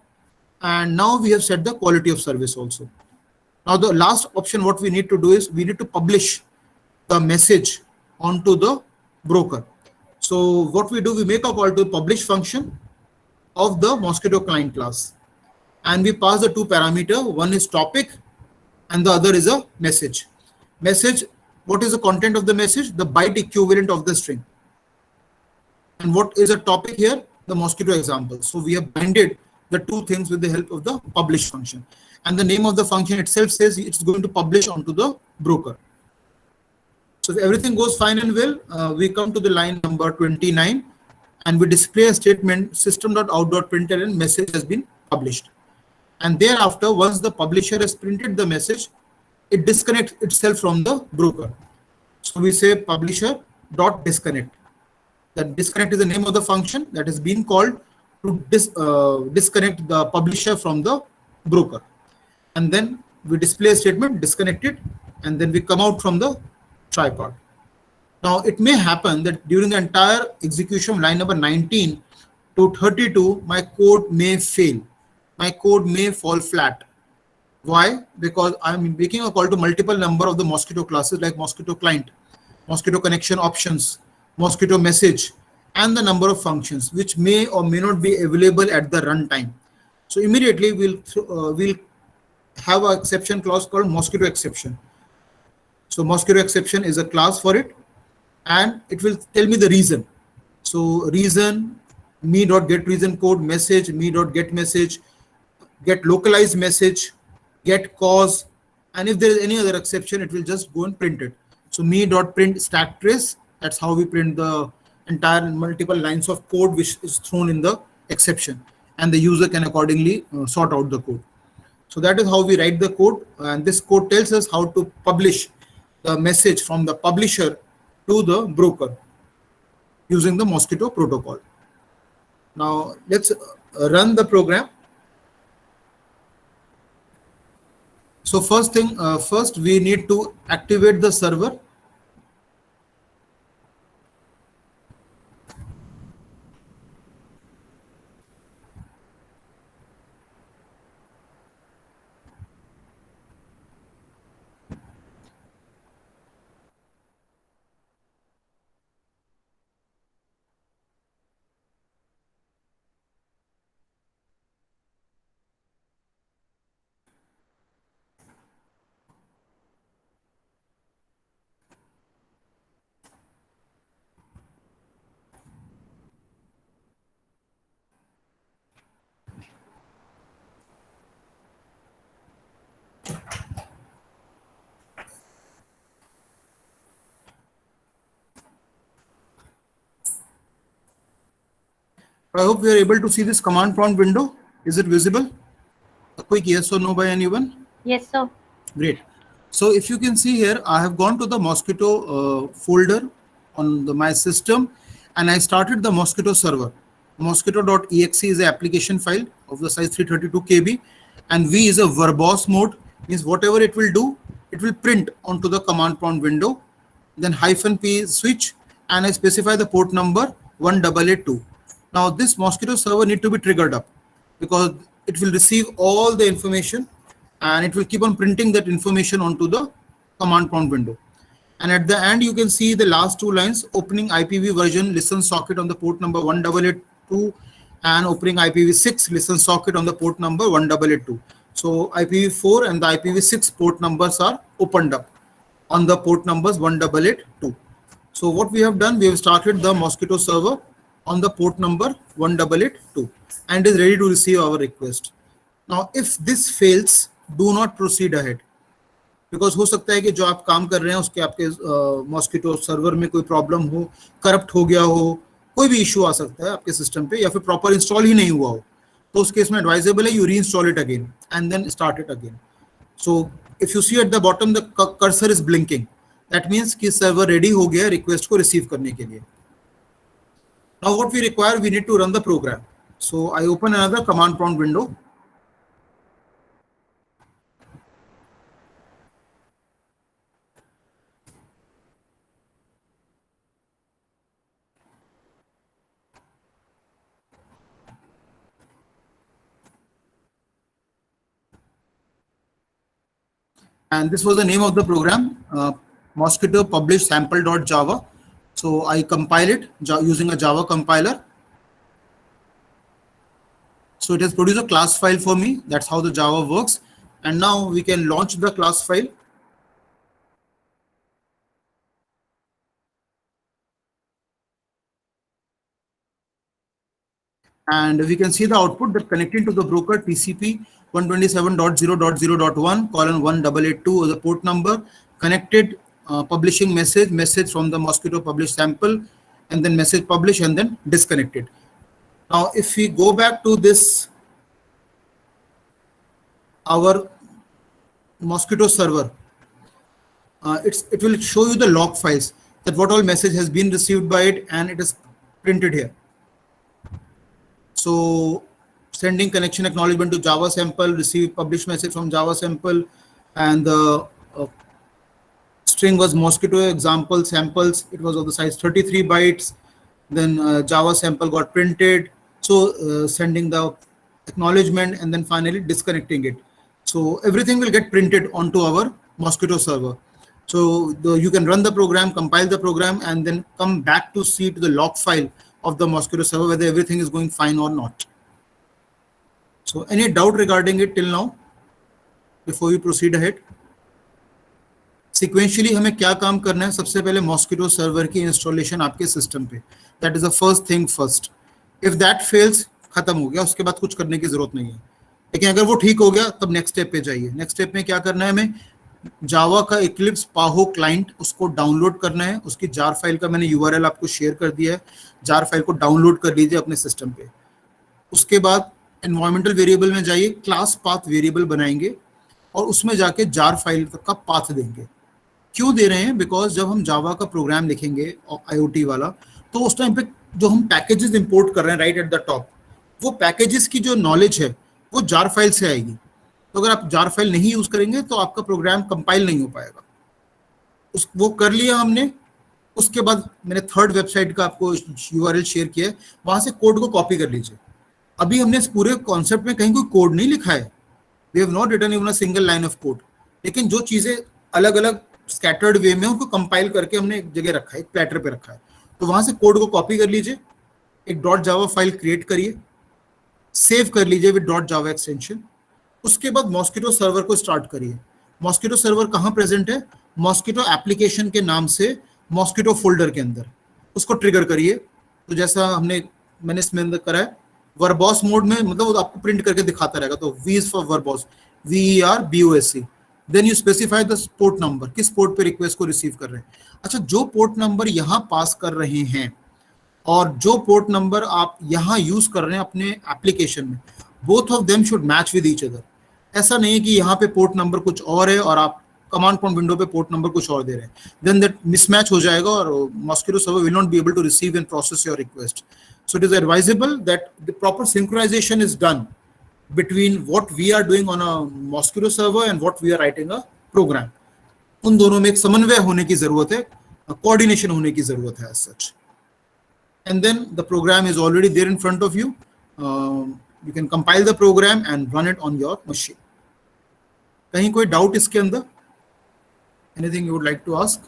and now we have set the quality of service also. Now the last option what we need to do is we need to publish the message onto the broker. So what we do, we make a call to publish function of the mosquito client class, and we pass the two parameter. One is topic and the other is a message. Message, what is the content of the message? The byte equivalent of the string. And what is a topic here? The mosquito example. So we have binded the two things with the help of the publish function. And the name of the function itself says it's going to publish onto the broker. So if everything goes fine and well, we come to the line number 29 and we display a statement system.out.println message has been published. And thereafter, once the publisher has printed the message, it disconnects itself from the broker. So we say publisher.disconnect. That disconnect is the name of the function that is being called to disconnect the publisher from the broker. And then we display a statement disconnected, and then we come out from the tripod. Now it may happen that during the entire execution of line number 19 to 32, my code may fail. My code may fall flat. Why? Because I'm making a call to multiple number of the mosquito classes like mosquito client, mosquito connection options, mosquito message, and the number of functions which may or may not be available at the runtime. So immediately we'll have an exception clause called mosquito exception. So mosquito exception is a class for it, and it will tell me the reason. So reason, me.get reason code, message, me.get message, get localized message, get cause, and if there is any other exception, it will just go and print it. So me.print stack trace, that's how we print the entire multiple lines of code which is thrown in the exception, and the user can accordingly sort out the code. So that is how we write the code, and this code tells us how to publish the message from the publisher to the broker using the mosquito protocol. Now let's run the program. So first we need to activate the server. I hope we are able to see this command prompt window. Is it visible? A quick yes or no by anyone? Yes, sir. Great. So if you can see here, I have gone to the mosquito folder on my system, and I started the mosquito server. Mosquito.exe is an application file of the size 332 KB, and V is a verbose mode, means whatever it will do, it will print onto the command prompt window. Then -p switch, and I specify the port number 1882. Now this mosquito server need to be triggered up because it will receive all the information and it will keep on printing that information onto the command prompt window. And at the end, you can see the last two lines: opening IPv version listen socket on the port number 1882 and opening IPv6 listen socket on the port number 1882. So IPv4 and the IPv6 port numbers are opened up on the port numbers 1882. So what we have done, we have started the mosquito server on the port number 1882 and is ready to receive our request. Now if this fails, do not proceed ahead, because हो सकता है कि जो आप काम कर रहे हैं उसके आपके मॉस्किटो सर्वर में कोई प्रॉब्लम हो, करप्ट हो गया हो, कोई भी इशू आ सकता है आपके सिस्टम पे, या फिर प्रॉपर इंस्टॉल ही नहीं हुआ हो, तो उस केस में एडवाइजेबल है you reinstall it again and then start it again. So if you see at the bottom the cursor is blinking, that means कि सर्वर रेडी हो गया रिक्वेस्ट को रिसीव करने के लिए. Now what we require, we need to run the program. So I open another command prompt window. And this was the name of the program, mosquito publish sample.java. So I compile it using a Java compiler. So it has produced a class file for me. That's how the Java works. And now we can launch the class file. And we can see the output that connecting to the broker TCP 127.0.0.1:1882 is the port number, connected, publishing message from the Mosquitto publish sample, and then message publish, and then disconnected. Now, if we go back to this, our Mosquitto server, it will show you the log files, that what all message has been received by it, and it is printed here. So sending connection acknowledgement to Java sample, receive publish message from Java sample, and the string was Mosquitto example samples. It was of the size 33 bytes. Then Java sample got printed. So sending the acknowledgement, and then finally disconnecting it. So everything will get printed onto our Mosquitto server. So you can run the program, compile the program, and then come back to see to the log file of the Mosquitto server whether everything is going fine or not. So any doubt regarding it till now before we proceed ahead? Sequentially हमें क्या काम करना है? सबसे पहले Mosquitto server की installation आपके system पे. That is the first thing first. If that fails, खत्म हो गया, उसके बाद कुछ करने की जरूरत नहीं है. लेकिन अगर वो ठीक हो गया तब नेक्स्ट स्टेप पे जाइए. नेक्स्ट स्टेप में क्या करना है? हमें जावा का Eclipse Paho क्लाइंट उसको डाउनलोड करना है. उसकी जार फाइल का मैंने URL आपको शेयर कर दिया है. जार फाइल को डाउनलोड कर लीजिए अपने सिस्टम पे. उसके बाद एनवायरमेंटल वेरिएबल में जाइए, क्लास पाथ वेरिएबल बनाएंगे और उसमें जाके जार फाइल का पाथ देंगे. क्यों दे रहे हैं? बिकॉज जब हम जावा का प्रोग्राम लिखेंगे IoT वाला, तो उस टाइम पे जो हम पैकेजेस इंपोर्ट कर रहे हैं राइट एट द टॉप, वो पैकेजेस की जो नॉलेज है वो जार फाइल से आएगी. तो अगर आप जार फाइल नहीं यूज करेंगे तो आपका प्रोग्राम कंपाइल नहीं हो पाएगा. वो कर लिया हमने. उसके बाद मैंने थर्ड वेबसाइट का आपको URL शेयर किया है, वहां से कोड को कॉपी कर लीजिए. अभी हमने इस पूरे कॉन्सेप्ट में कहीं कोई कोड नहीं लिखा है. We have not written even a single line of code. लेकिन जो चीजें अलग अलग स्कैटर्ड वे में उनको कंपाइल करके हमने एक जगह रखा है, एक प्लेटर पे रखा है. तो वहां से कोड को कॉपी कर लीजिए, एक .java फाइल क्रिएट करिए, सेव कर लीजिए विद .java एक्सटेंशन. उसके बाद मॉस्किटो सर्वर को स्टार्ट करिए. मॉस्किटो सर्वर कहाँ प्रेजेंट है? मॉस्किटो एप्लीकेशन के नाम से मॉस्किटो फोल्डर के अंदर. उसको ट्रिगर करिए. तो जैसा मैंने इसमें अंदर करा है, वर्बॉस मोड में, मतलब वो आपको प्रिंट करके दिखाता रहेगा. तो V is for verbose, VERBOSC. Then you specify the port number, किस पोर्ट पे रिक्वेस्ट को रिसीव कर रहे हैं. अच्छा, जो पोर्ट नंबर यहाँ पास कर रहे हैं और जो पोर्ट नंबर आप यहाँ यूज कर रहे हैं अपने एप्लीकेशन में, both of them should match with each other. ऐसा नहीं है कि यहाँ पे पोर्ट नंबर कुछ और है और आप कमांड प्रॉम्प्ट विंडो पे पोर्ट नंबर कुछ और दे रहे हैं. देन दैट मिसमैच हो जाएगा और mosquito server will not be able to receive and process your request. So it is advisable that the proper synchronization is done between what we are doing on a Mosquitto server and what we are writing a program. उन दोनों में एक समन्वय होने की जरूरत है, coordination होने की जरूरत है as such. And then the program is already there in front of you. You can compile the program and run it on your machine. कहीं कोई doubt इसके अंदर? Anything you would like to ask?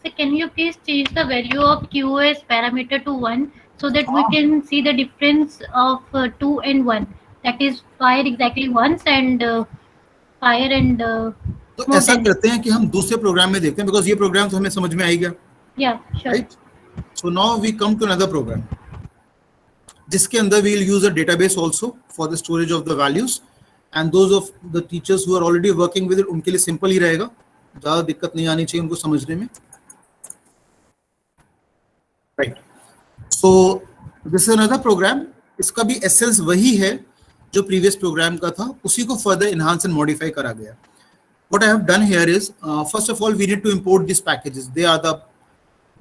So can you please change the value of QoS parameter to 1 so that we can see the difference of 2 and 1? That is fire exactly once and fire and तो ऐसा करते हैं कि हम दूसरे programme में देखते हैं, बिकॉज ये प्रोग्राम तो हमें समझ में आएगा. Yeah, sure. Right? So now we come to another program जिसके अंदर we will use a database also for the storage of the values, and those of the teachers who are already working with it, उनके लिए simple ही रहेगा, ज़्यादा दिक्कत नहीं आनी चाहिए उनको समझने में. Right. So this is another program. इसका भी एसेंस वही है जो प्रीवियस प्रोग्राम का था, उसी को फर्दर enhance and modify करा गया. What I have done here is, first of all, we need to import these packages. They are the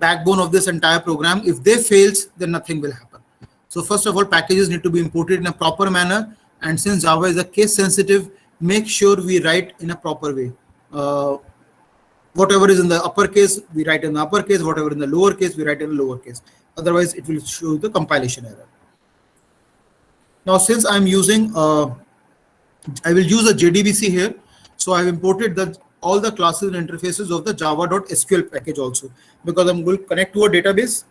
backbone of this entire program. If they fails, then nothing will happen. So first of all, packages need to be imported in a proper manner. And since Java is a case sensitive, make sure we write in a proper way. Whatever is in the uppercase, we write in the uppercase. Whatever in the lowercase, we write in the lowercase. Otherwise, it will show the compilation error. Now, since I'm using, I will use a JDBC here. So I've imported all the classes and interfaces of the java.sql package also, because I'm going to connect to a database.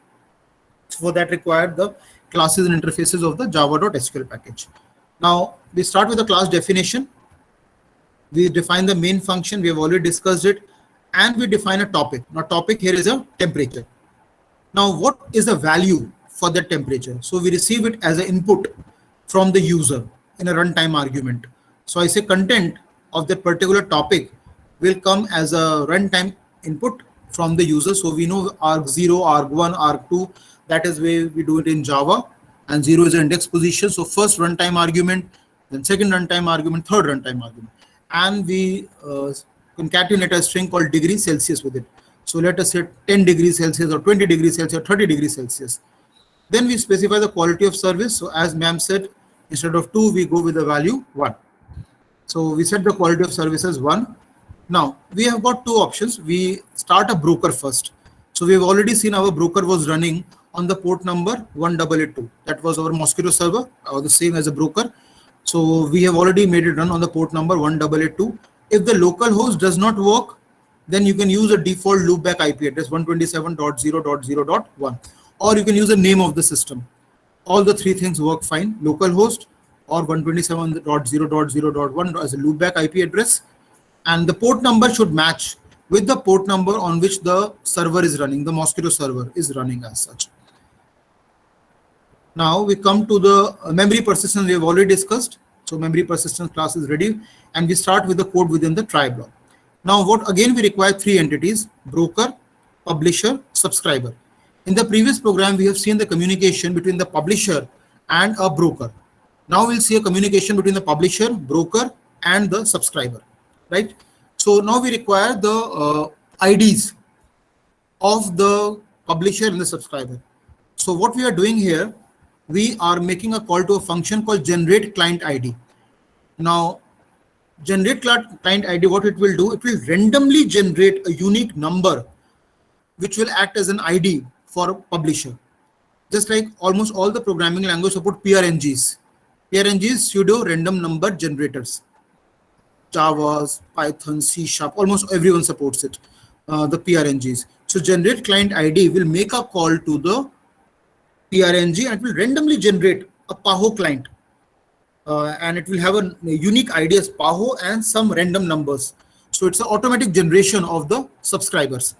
For that required the classes and interfaces of the java.sql package. Now we start with the class definition. We define the main function, we have already discussed it, and we define a topic. Now topic here is a temperature. Now what is the value for the temperature? So we receive it as an input from the user in a runtime argument. So I say content of that particular topic will come as a runtime input from the user. So we know arg0, arg1, arg2, that is where we do it in Java, and 0 is the index position. So first runtime argument, then second runtime argument, third runtime argument, and we concatenate a string called degree Celsius with it. So let us say 10 degrees Celsius or 20 degrees Celsius or 30 degrees Celsius. Then we specify the quality of service. So as ma'am said, instead of 2, we go with the value 1. So we set the quality of service as 1. Now we have got two options. We start a broker first. So we have already seen our broker was running on the port number 1882. That was our Mosquitto server, or the same as a broker. So we have already made it run on the port number 1882. If the local host does not work, then you can use a default loopback IP address 127.0.0.1, or you can use the name of the system. All the three things work fine: localhost or 127.0.0.1 as a loopback IP address, and the port number should match with the port number on which the server is running. The Mosquitto server is running as such. Now we come to the memory persistence we have already discussed. So memory persistence class is ready, and we start with the code within the try block. Now what again we require three entities: broker, publisher, subscriber. In the previous program we have seen the communication between the publisher and a broker. Now we'll see a communication between the publisher, broker, and the subscriber, right? So now we require the IDs of the publisher and the subscriber. So what we are doing here, we are making a call to a function called generate client ID. Now generate client ID, what it will do, it will randomly generate a unique number which will act as an ID for a publisher. Just like almost all the programming languages support PRNGs. PRNGs, pseudo random number generators. Java, Python, C#, almost everyone supports it, the PRNGs. So generate client ID will make a call to the PRNG and will randomly generate a PAHO client. And it will have a unique ID as PAHO and some random numbers. So it's an automatic generation of the subscribers.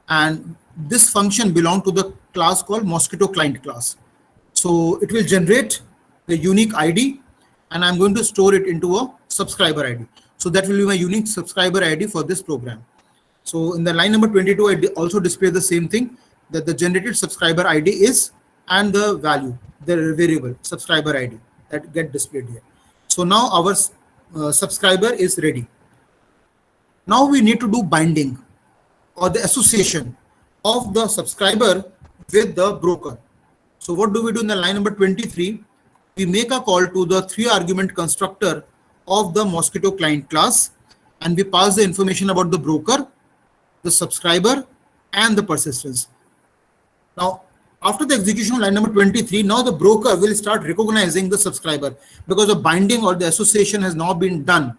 And this function belongs to the class called Mosquitto client class. So it will generate the unique ID, and I'm going to store it into a subscriber ID. So that will be my unique subscriber ID for this program. So in the line number 22, I also display the same thing, that the generated subscriber ID is, and the value, the variable subscriber ID that get displayed here. So now our subscriber is ready. Now we need to do binding or the association of the subscriber with the broker. So what do we do in the line number 23? We make a call to the 3-argument constructor of the Mosquitto client class, and we pass the information about the broker, the subscriber, and the persistence. Now, after the execution of line number 23, now the broker will start recognizing the subscriber, because the binding or the association has now been done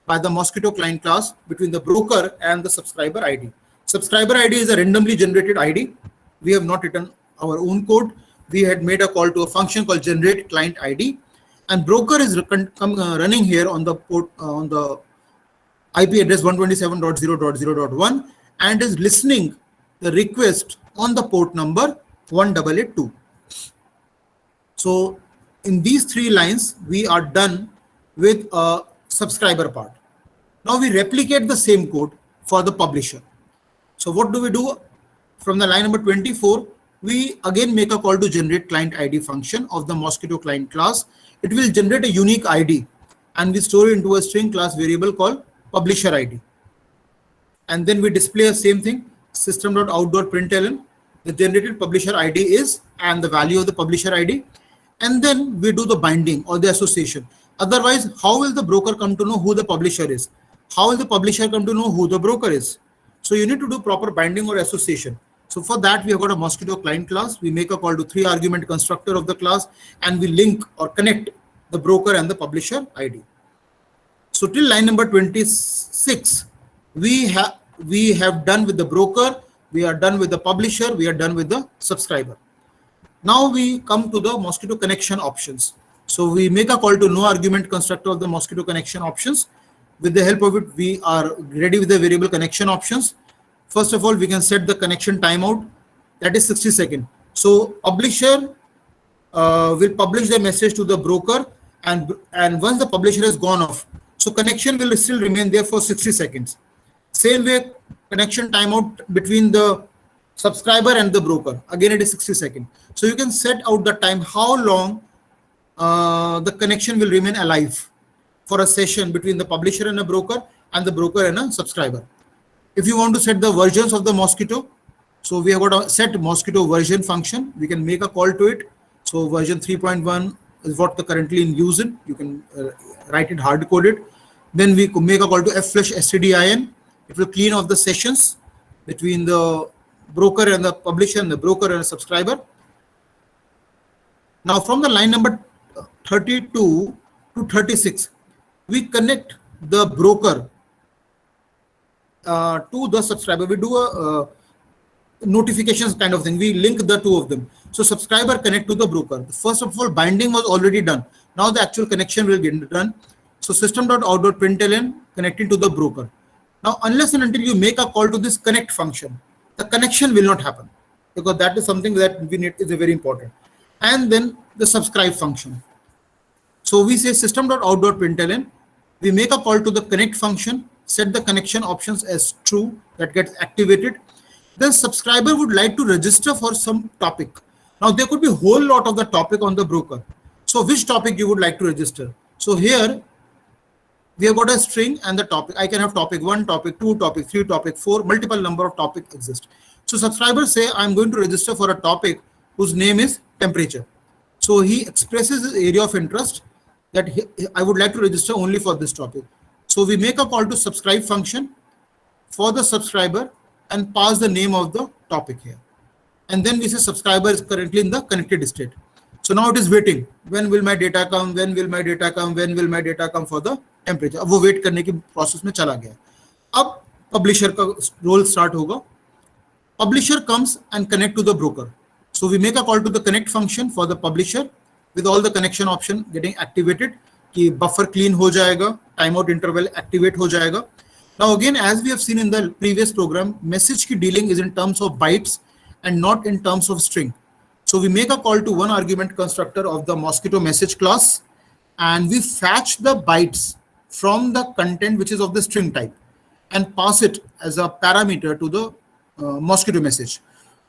by the Mosquitto client class between the broker and the subscriber ID. Subscriber ID is a randomly generated ID. We have not written our own code. We had made a call to a function called generate client ID, and broker is running here on the port on the IP address 127.0.0.1 and is listening the request on the port number 1882. So in these 3 lines, we are done with a subscriber part. Now we replicate the same code for the publisher. So what do we do? From the line number 24, we again make a call to generate client ID function of the Mosquitto client class. It will generate a unique ID, and we store it into a string class variable called publisher ID. And then we display the same thing, system.out.println. The generated publisher ID is, and the value of the publisher ID. And then we do the binding or the association. Otherwise, how will the broker come to know who the publisher is? How will the publisher come to know who the broker is? So you need to do proper binding or association. So for that, we have got a Mosquitto client class. We make a call to 3-argument constructor of the class, and we link or connect the broker and the publisher ID. So till line number 26, we have done with the broker, we are done with the publisher, we are done with the subscriber. Now we come to the Mosquitto connection options. So we make a call to no argument constructor of the Mosquitto connection options. With the help of it, we are ready with the variable connection options. First of all, we can set the connection timeout, that is 60 seconds. So publisher will publish the message to the broker, and once the publisher has gone off, so connection will still remain there for 60 seconds. Same way, connection timeout between the subscriber and the broker, again it is 60 seconds. So you can set out the time how long the connection will remain alive for a session between the publisher and a broker, and the broker and a subscriber. If you want to set the versions of the Mosquitto, so we have got a set Mosquitto version function. We can make a call to it. So version 3.1 is what the currently in use in. You can write it hard coded. Then we could make a call to fflush stdin. It will clean off the sessions between the broker and the publisher, and the broker and the subscriber. Now from the line number 32 to 36, we connect the broker to the subscriber. We do a notifications kind of thing. We link the two of them. So subscriber connect to the broker. First of all, binding was already done. Now the actual connection will get done. So system.out.println connecting to the broker. Now, unless and until you make a call to this connect function, the connection will not happen, because that is something that we need, is very important. And then the subscribe function. So we say system.out.println, we make a call to the connect function, set the connection options as true, that gets activated. The subscriber would like to register for some topic. Now there could be a whole lot of the topic on the broker. So which topic you would like to register? So here we have got a string and the topic. I can have topic 1, topic 2, topic 3, topic 4, multiple number of topics exist. So subscribers say, I'm going to register for a topic whose name is temperature. So he expresses his area of interest that I would like to register only for this topic. So we make a call to subscribe function for the subscriber and pass the name of the topic here. And then we say subscriber is currently in the connected state. So now it is waiting. When will my data come? When will my data come? When will my data come for the temperature? अब वो wait करने की process में चला गया. अब publisher का role start होगा. Publisher comes and connect to the broker. So we make a call to the connect function for the publisher with all the connection option getting activated. कि buffer clean हो जाएगा, timeout interval activate हो जाएगा. Now again, as we have seen in the previous program, message की dealing is in terms of bytes and not in terms of string. So we make a call to one argument constructor of the Mosquitto message class, and we fetch the bytes from the content which is of the string type and pass it as a parameter to the Mosquitto message.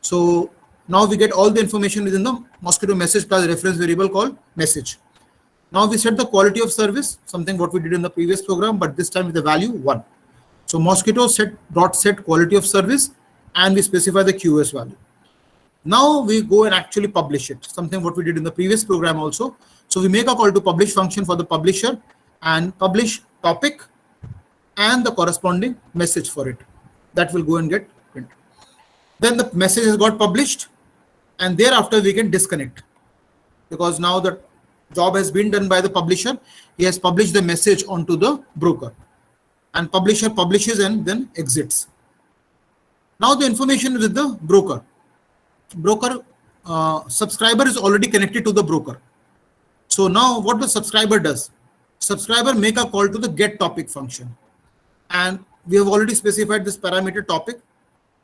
So now we get all the information within the Mosquitto message class reference variable called message. Now we set the quality of service, something what we did in the previous program, but this time with the value 1. So Mosquitto set quality of service, and we specify the QoS value. Now we go and actually publish it, something what we did in the previous program also. So we make a call to publish function for the publisher and publish topic and the corresponding message for it. That will go and get printed. Then the message has got published, and thereafter we can disconnect, because now the job has been done by the publisher. He has published the message onto the broker, and publisher publishes and then exits. Now the information is with the broker. Subscriber is already connected to the broker. So now what the subscriber does, subscriber make a call to the get topic function, and we have already specified this parameter topic.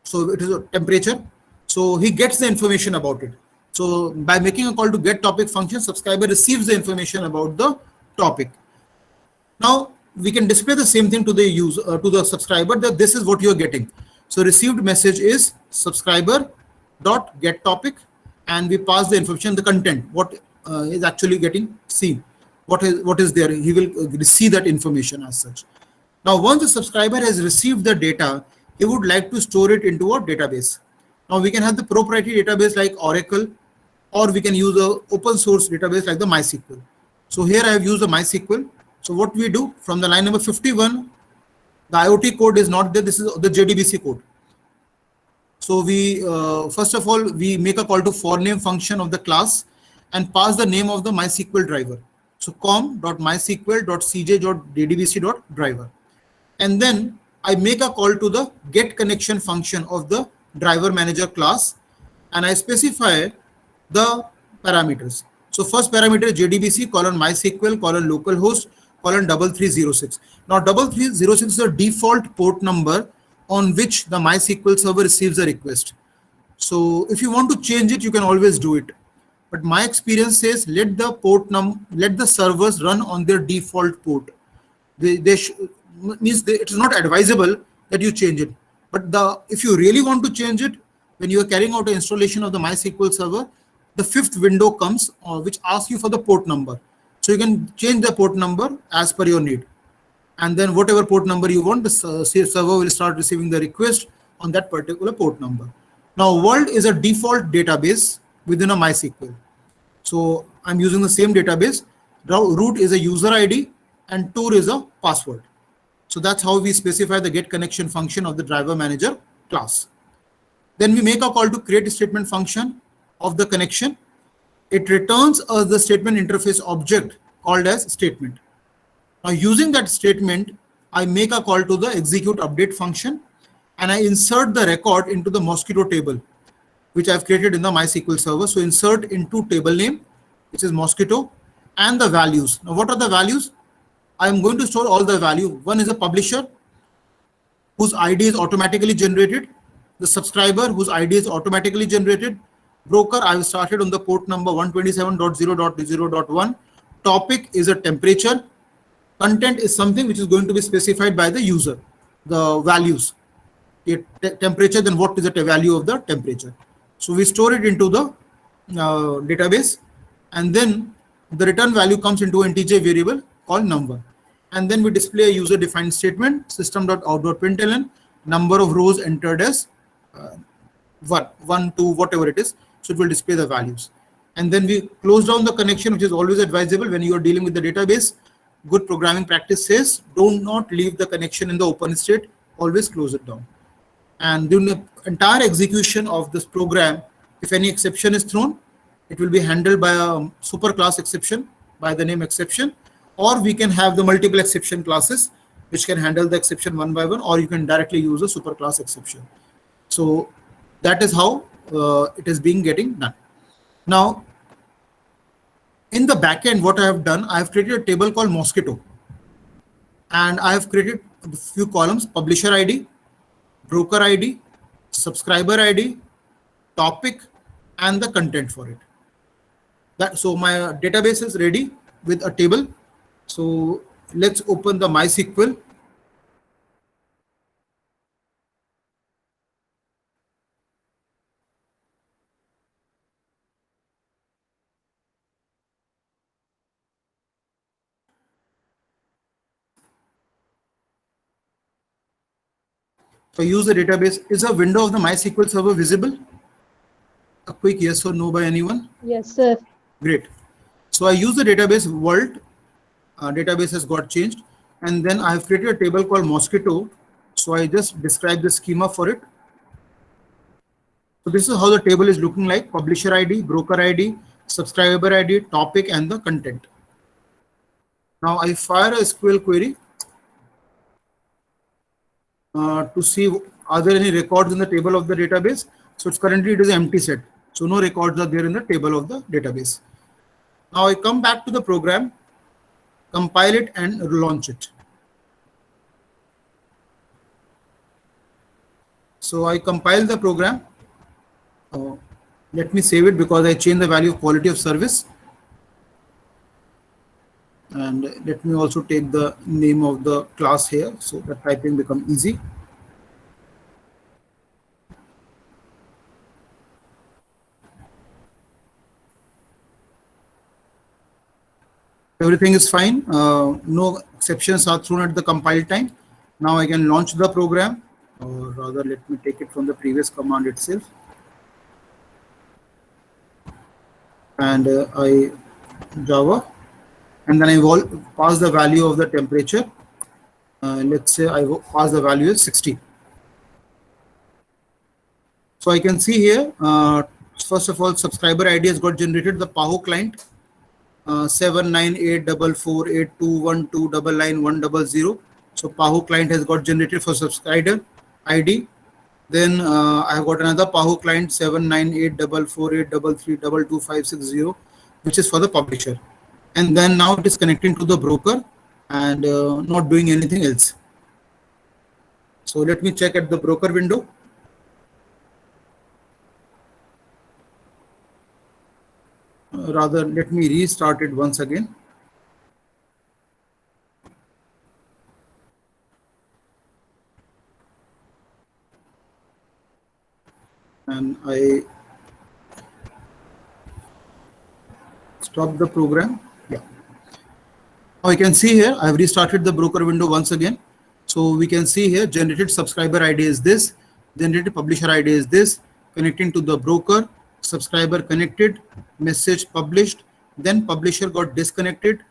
So it is a temperature. So he gets the information about it. So by making a call to get topic function, subscriber receives the information about the topic. Now we can display the same thing to the user, to the subscriber, that this is what you are getting. So received message is subscriber dot get topic, and we pass the information, the content, what is actually getting seen, what is there. He will see that information as such. Now once the subscriber has received the data, he would like to store it into a database. Now we can have the proprietary database like Oracle, or we can use a open source database like the MySQL. So here I have used the MySQL. So what we do from the line number 51, the IoT code is not there. This is the JDBC code. So we first of all, we make a call to for name function of the class and pass the name of the MySQL driver. So com.mysql.cj.jdbc.driver. And then I make a call to the get connection function of the driver manager class, and I specify the parameters. So first parameter is JDBC colon MySQL colon localhost colon 3306. Now 3306 is the default port number on which the MySQL server receives a request. So if you want to change it, you can always do it. But my experience says let the servers run on their default port. It is not advisable that you change it. But if you really want to change it, when you are carrying out an installation of the MySQL server, the fifth window comes which asks you for the port number. So you can change the port number as per your need. And then whatever port number you want, the server will start receiving the request on that particular port number. Now, World is a default database within a MySQL. So I'm using the same database. Root is a user ID and tour is a password. So that's how we specify the get connection function of the driver manager class. Then we make a call to create a statement function of the connection. It returns us the statement interface object called as statement. Now using that statement, I make a call to the execute update function and I insert the record into the Mosquitto table, which I've created in the MySQL server. So insert into table name, which is Mosquitto, and the values. Now what are the values? I'm going to store all the value. One is a publisher whose ID is automatically generated. The subscriber whose ID is automatically generated. Broker, I've started on the port number 127.0.0.1. Topic is a temperature. Content is something which is going to be specified by the user. The values. Temperature, then what is the value of the temperature? So we store it into the database, and then the return value comes into an integer variable called number. And then we display a user defined statement, system.out.println, number of rows entered as 1, 2, whatever it is. So it will display the values. And then we close down the connection, which is always advisable when you are dealing with the database. Good programming practice says, do not leave the connection in the open state, always close it down. And during the entire execution of this program, if any exception is thrown, it will be handled by a super class exception by the name exception, or we can have the multiple exception classes which can handle the exception one by one, or you can directly use a super class exception. So that is how it is getting done. Now, in the backend, what I have done, I have created a table called Mosquitto, and I have created a few columns: publisher ID, broker ID, subscriber ID, topic, and the content for it. So my database is ready with a table. So let's open the MySQL. So use the database. Is a window of the MySQL server visible? A quick yes or no by anyone? Yes, sir. Great. So I use the database World. Database has got changed. And then I have created a table called Mosquitto. So I just describe the schema for it. So this is how the table is looking like: publisher ID, broker ID, subscriber ID, topic, and the content. Now I fire a SQL query to see are there any records in the table of the database. So it's currently it is an empty set. So no records are there in the table of the database. Now I come back to the program, compile it and launch it. So I compile the program. Let me save it because I changed the value of quality of service. And let me also take the name of the class here so that typing become easy. Everything is fine. No exceptions are thrown at the compile time. Now I can launch the program, or rather let me take it from the previous command itself. And I Java, and then I will pass the value of the temperature. Let's say I pass the value as 60. So I can see here, first of all, subscriber ID has got generated, the PAHO client 798448212999100. So PAHO client has got generated for subscriber ID. Then I have got another PAHO client 7984483322560, which is for the publisher. And then now it is connecting to the broker and not doing anything else. So let me check at the broker window. Rather, let me restart it once again. And I stop the program. Yeah. Now you can see here, I have restarted the broker window once again. So we can see here, generated subscriber ID is this, generated publisher ID is this, connecting to the broker, subscriber connected, message published, then publisher got disconnected,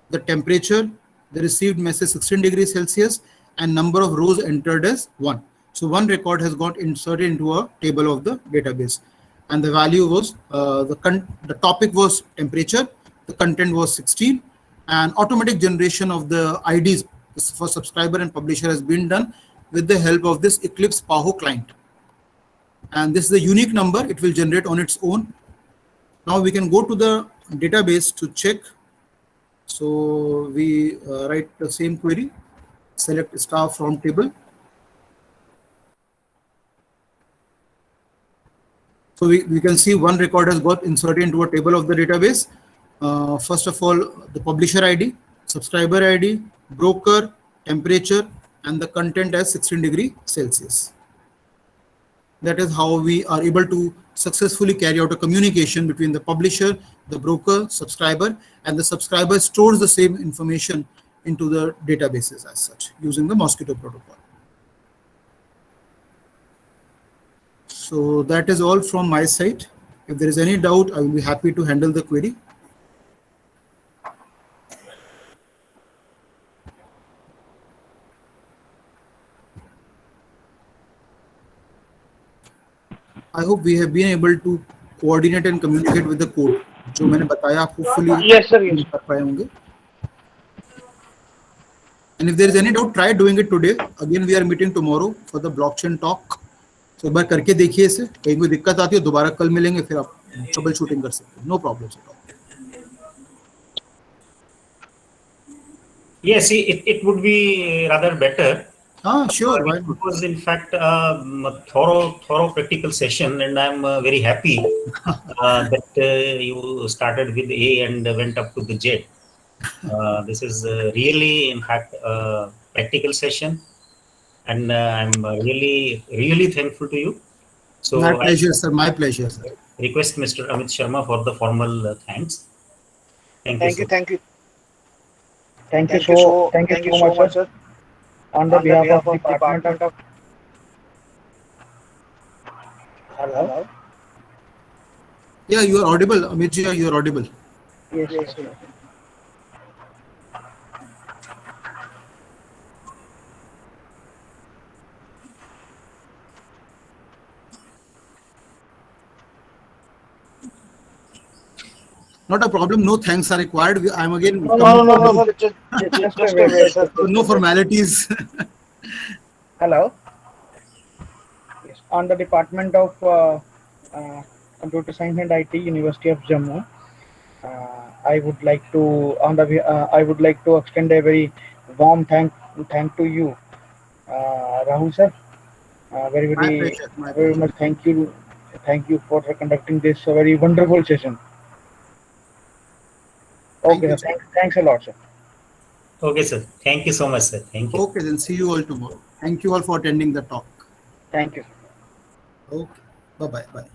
the temperature, the received message 16 degrees Celsius, and number of rows entered as 1. So one record has got inserted into a table of the database, and the value was the topic was temperature, the content was 16, and automatic generation of the IDs for subscriber and publisher has been done with the help of this Eclipse PAHO client. And this is the unique number, it will generate on its own. Now we can go to the database to check. So we write the same query, select star from table. So we can see one record has got inserted into a table of the database. First of all, the publisher ID, subscriber ID, broker, temperature, and the content as 16 degrees Celsius. That is how we are able to successfully carry out a communication between the publisher, the broker, subscriber, and the subscriber stores the same information into the databases as such using the Mosquitto protocol. So that is all from my side. If there is any doubt, I will be happy to handle the query. I hope we have been able to coordinate and communicate with the code. जो मैंने बताया आप hopefully Yes, sir. Yes. कर पाए होंगे. And if there is any doubt, try doing it today. Again, we are meeting tomorrow for the blockchain talk. So एक बार करके देखिए इसे. कहीं कोई दिक्कत आती है दोबारा कल मिलेंगे फिर आप ट्रबल शूटिंग कर सकते हैं. No problems at all. Yes, it would be rather better. Sure. Why It not? was in fact a thorough practical session, and I'm very happy that you started with A and went up to the Z. This is really, in fact, a practical session, and I'm really thankful to you. So My pleasure, sir. My pleasure, sir. Request Mr. Amit Sharma for the formal thanks. Thank you. Sir. Thank you so much, sir. On the behalf of the Department of Hello? Yeah, you are audible. Amit ji, you are audible. Yes. Not a problem. No thanks are required. I'm again. No. Just wait, sir. No formalities. Hello. Yes. On the Department of Computer Science and IT, University of Jammu, I would like to extend a very warm thank to you, Rahul sir. Very much thank you for conducting this very wonderful session. Okay, sir. Thanks a lot, sir. Okay, sir. Thank you so much, sir. Thank you. Okay, then see you all tomorrow. Thank you all for attending the talk. Thank you. Okay. Bye-bye. Bye.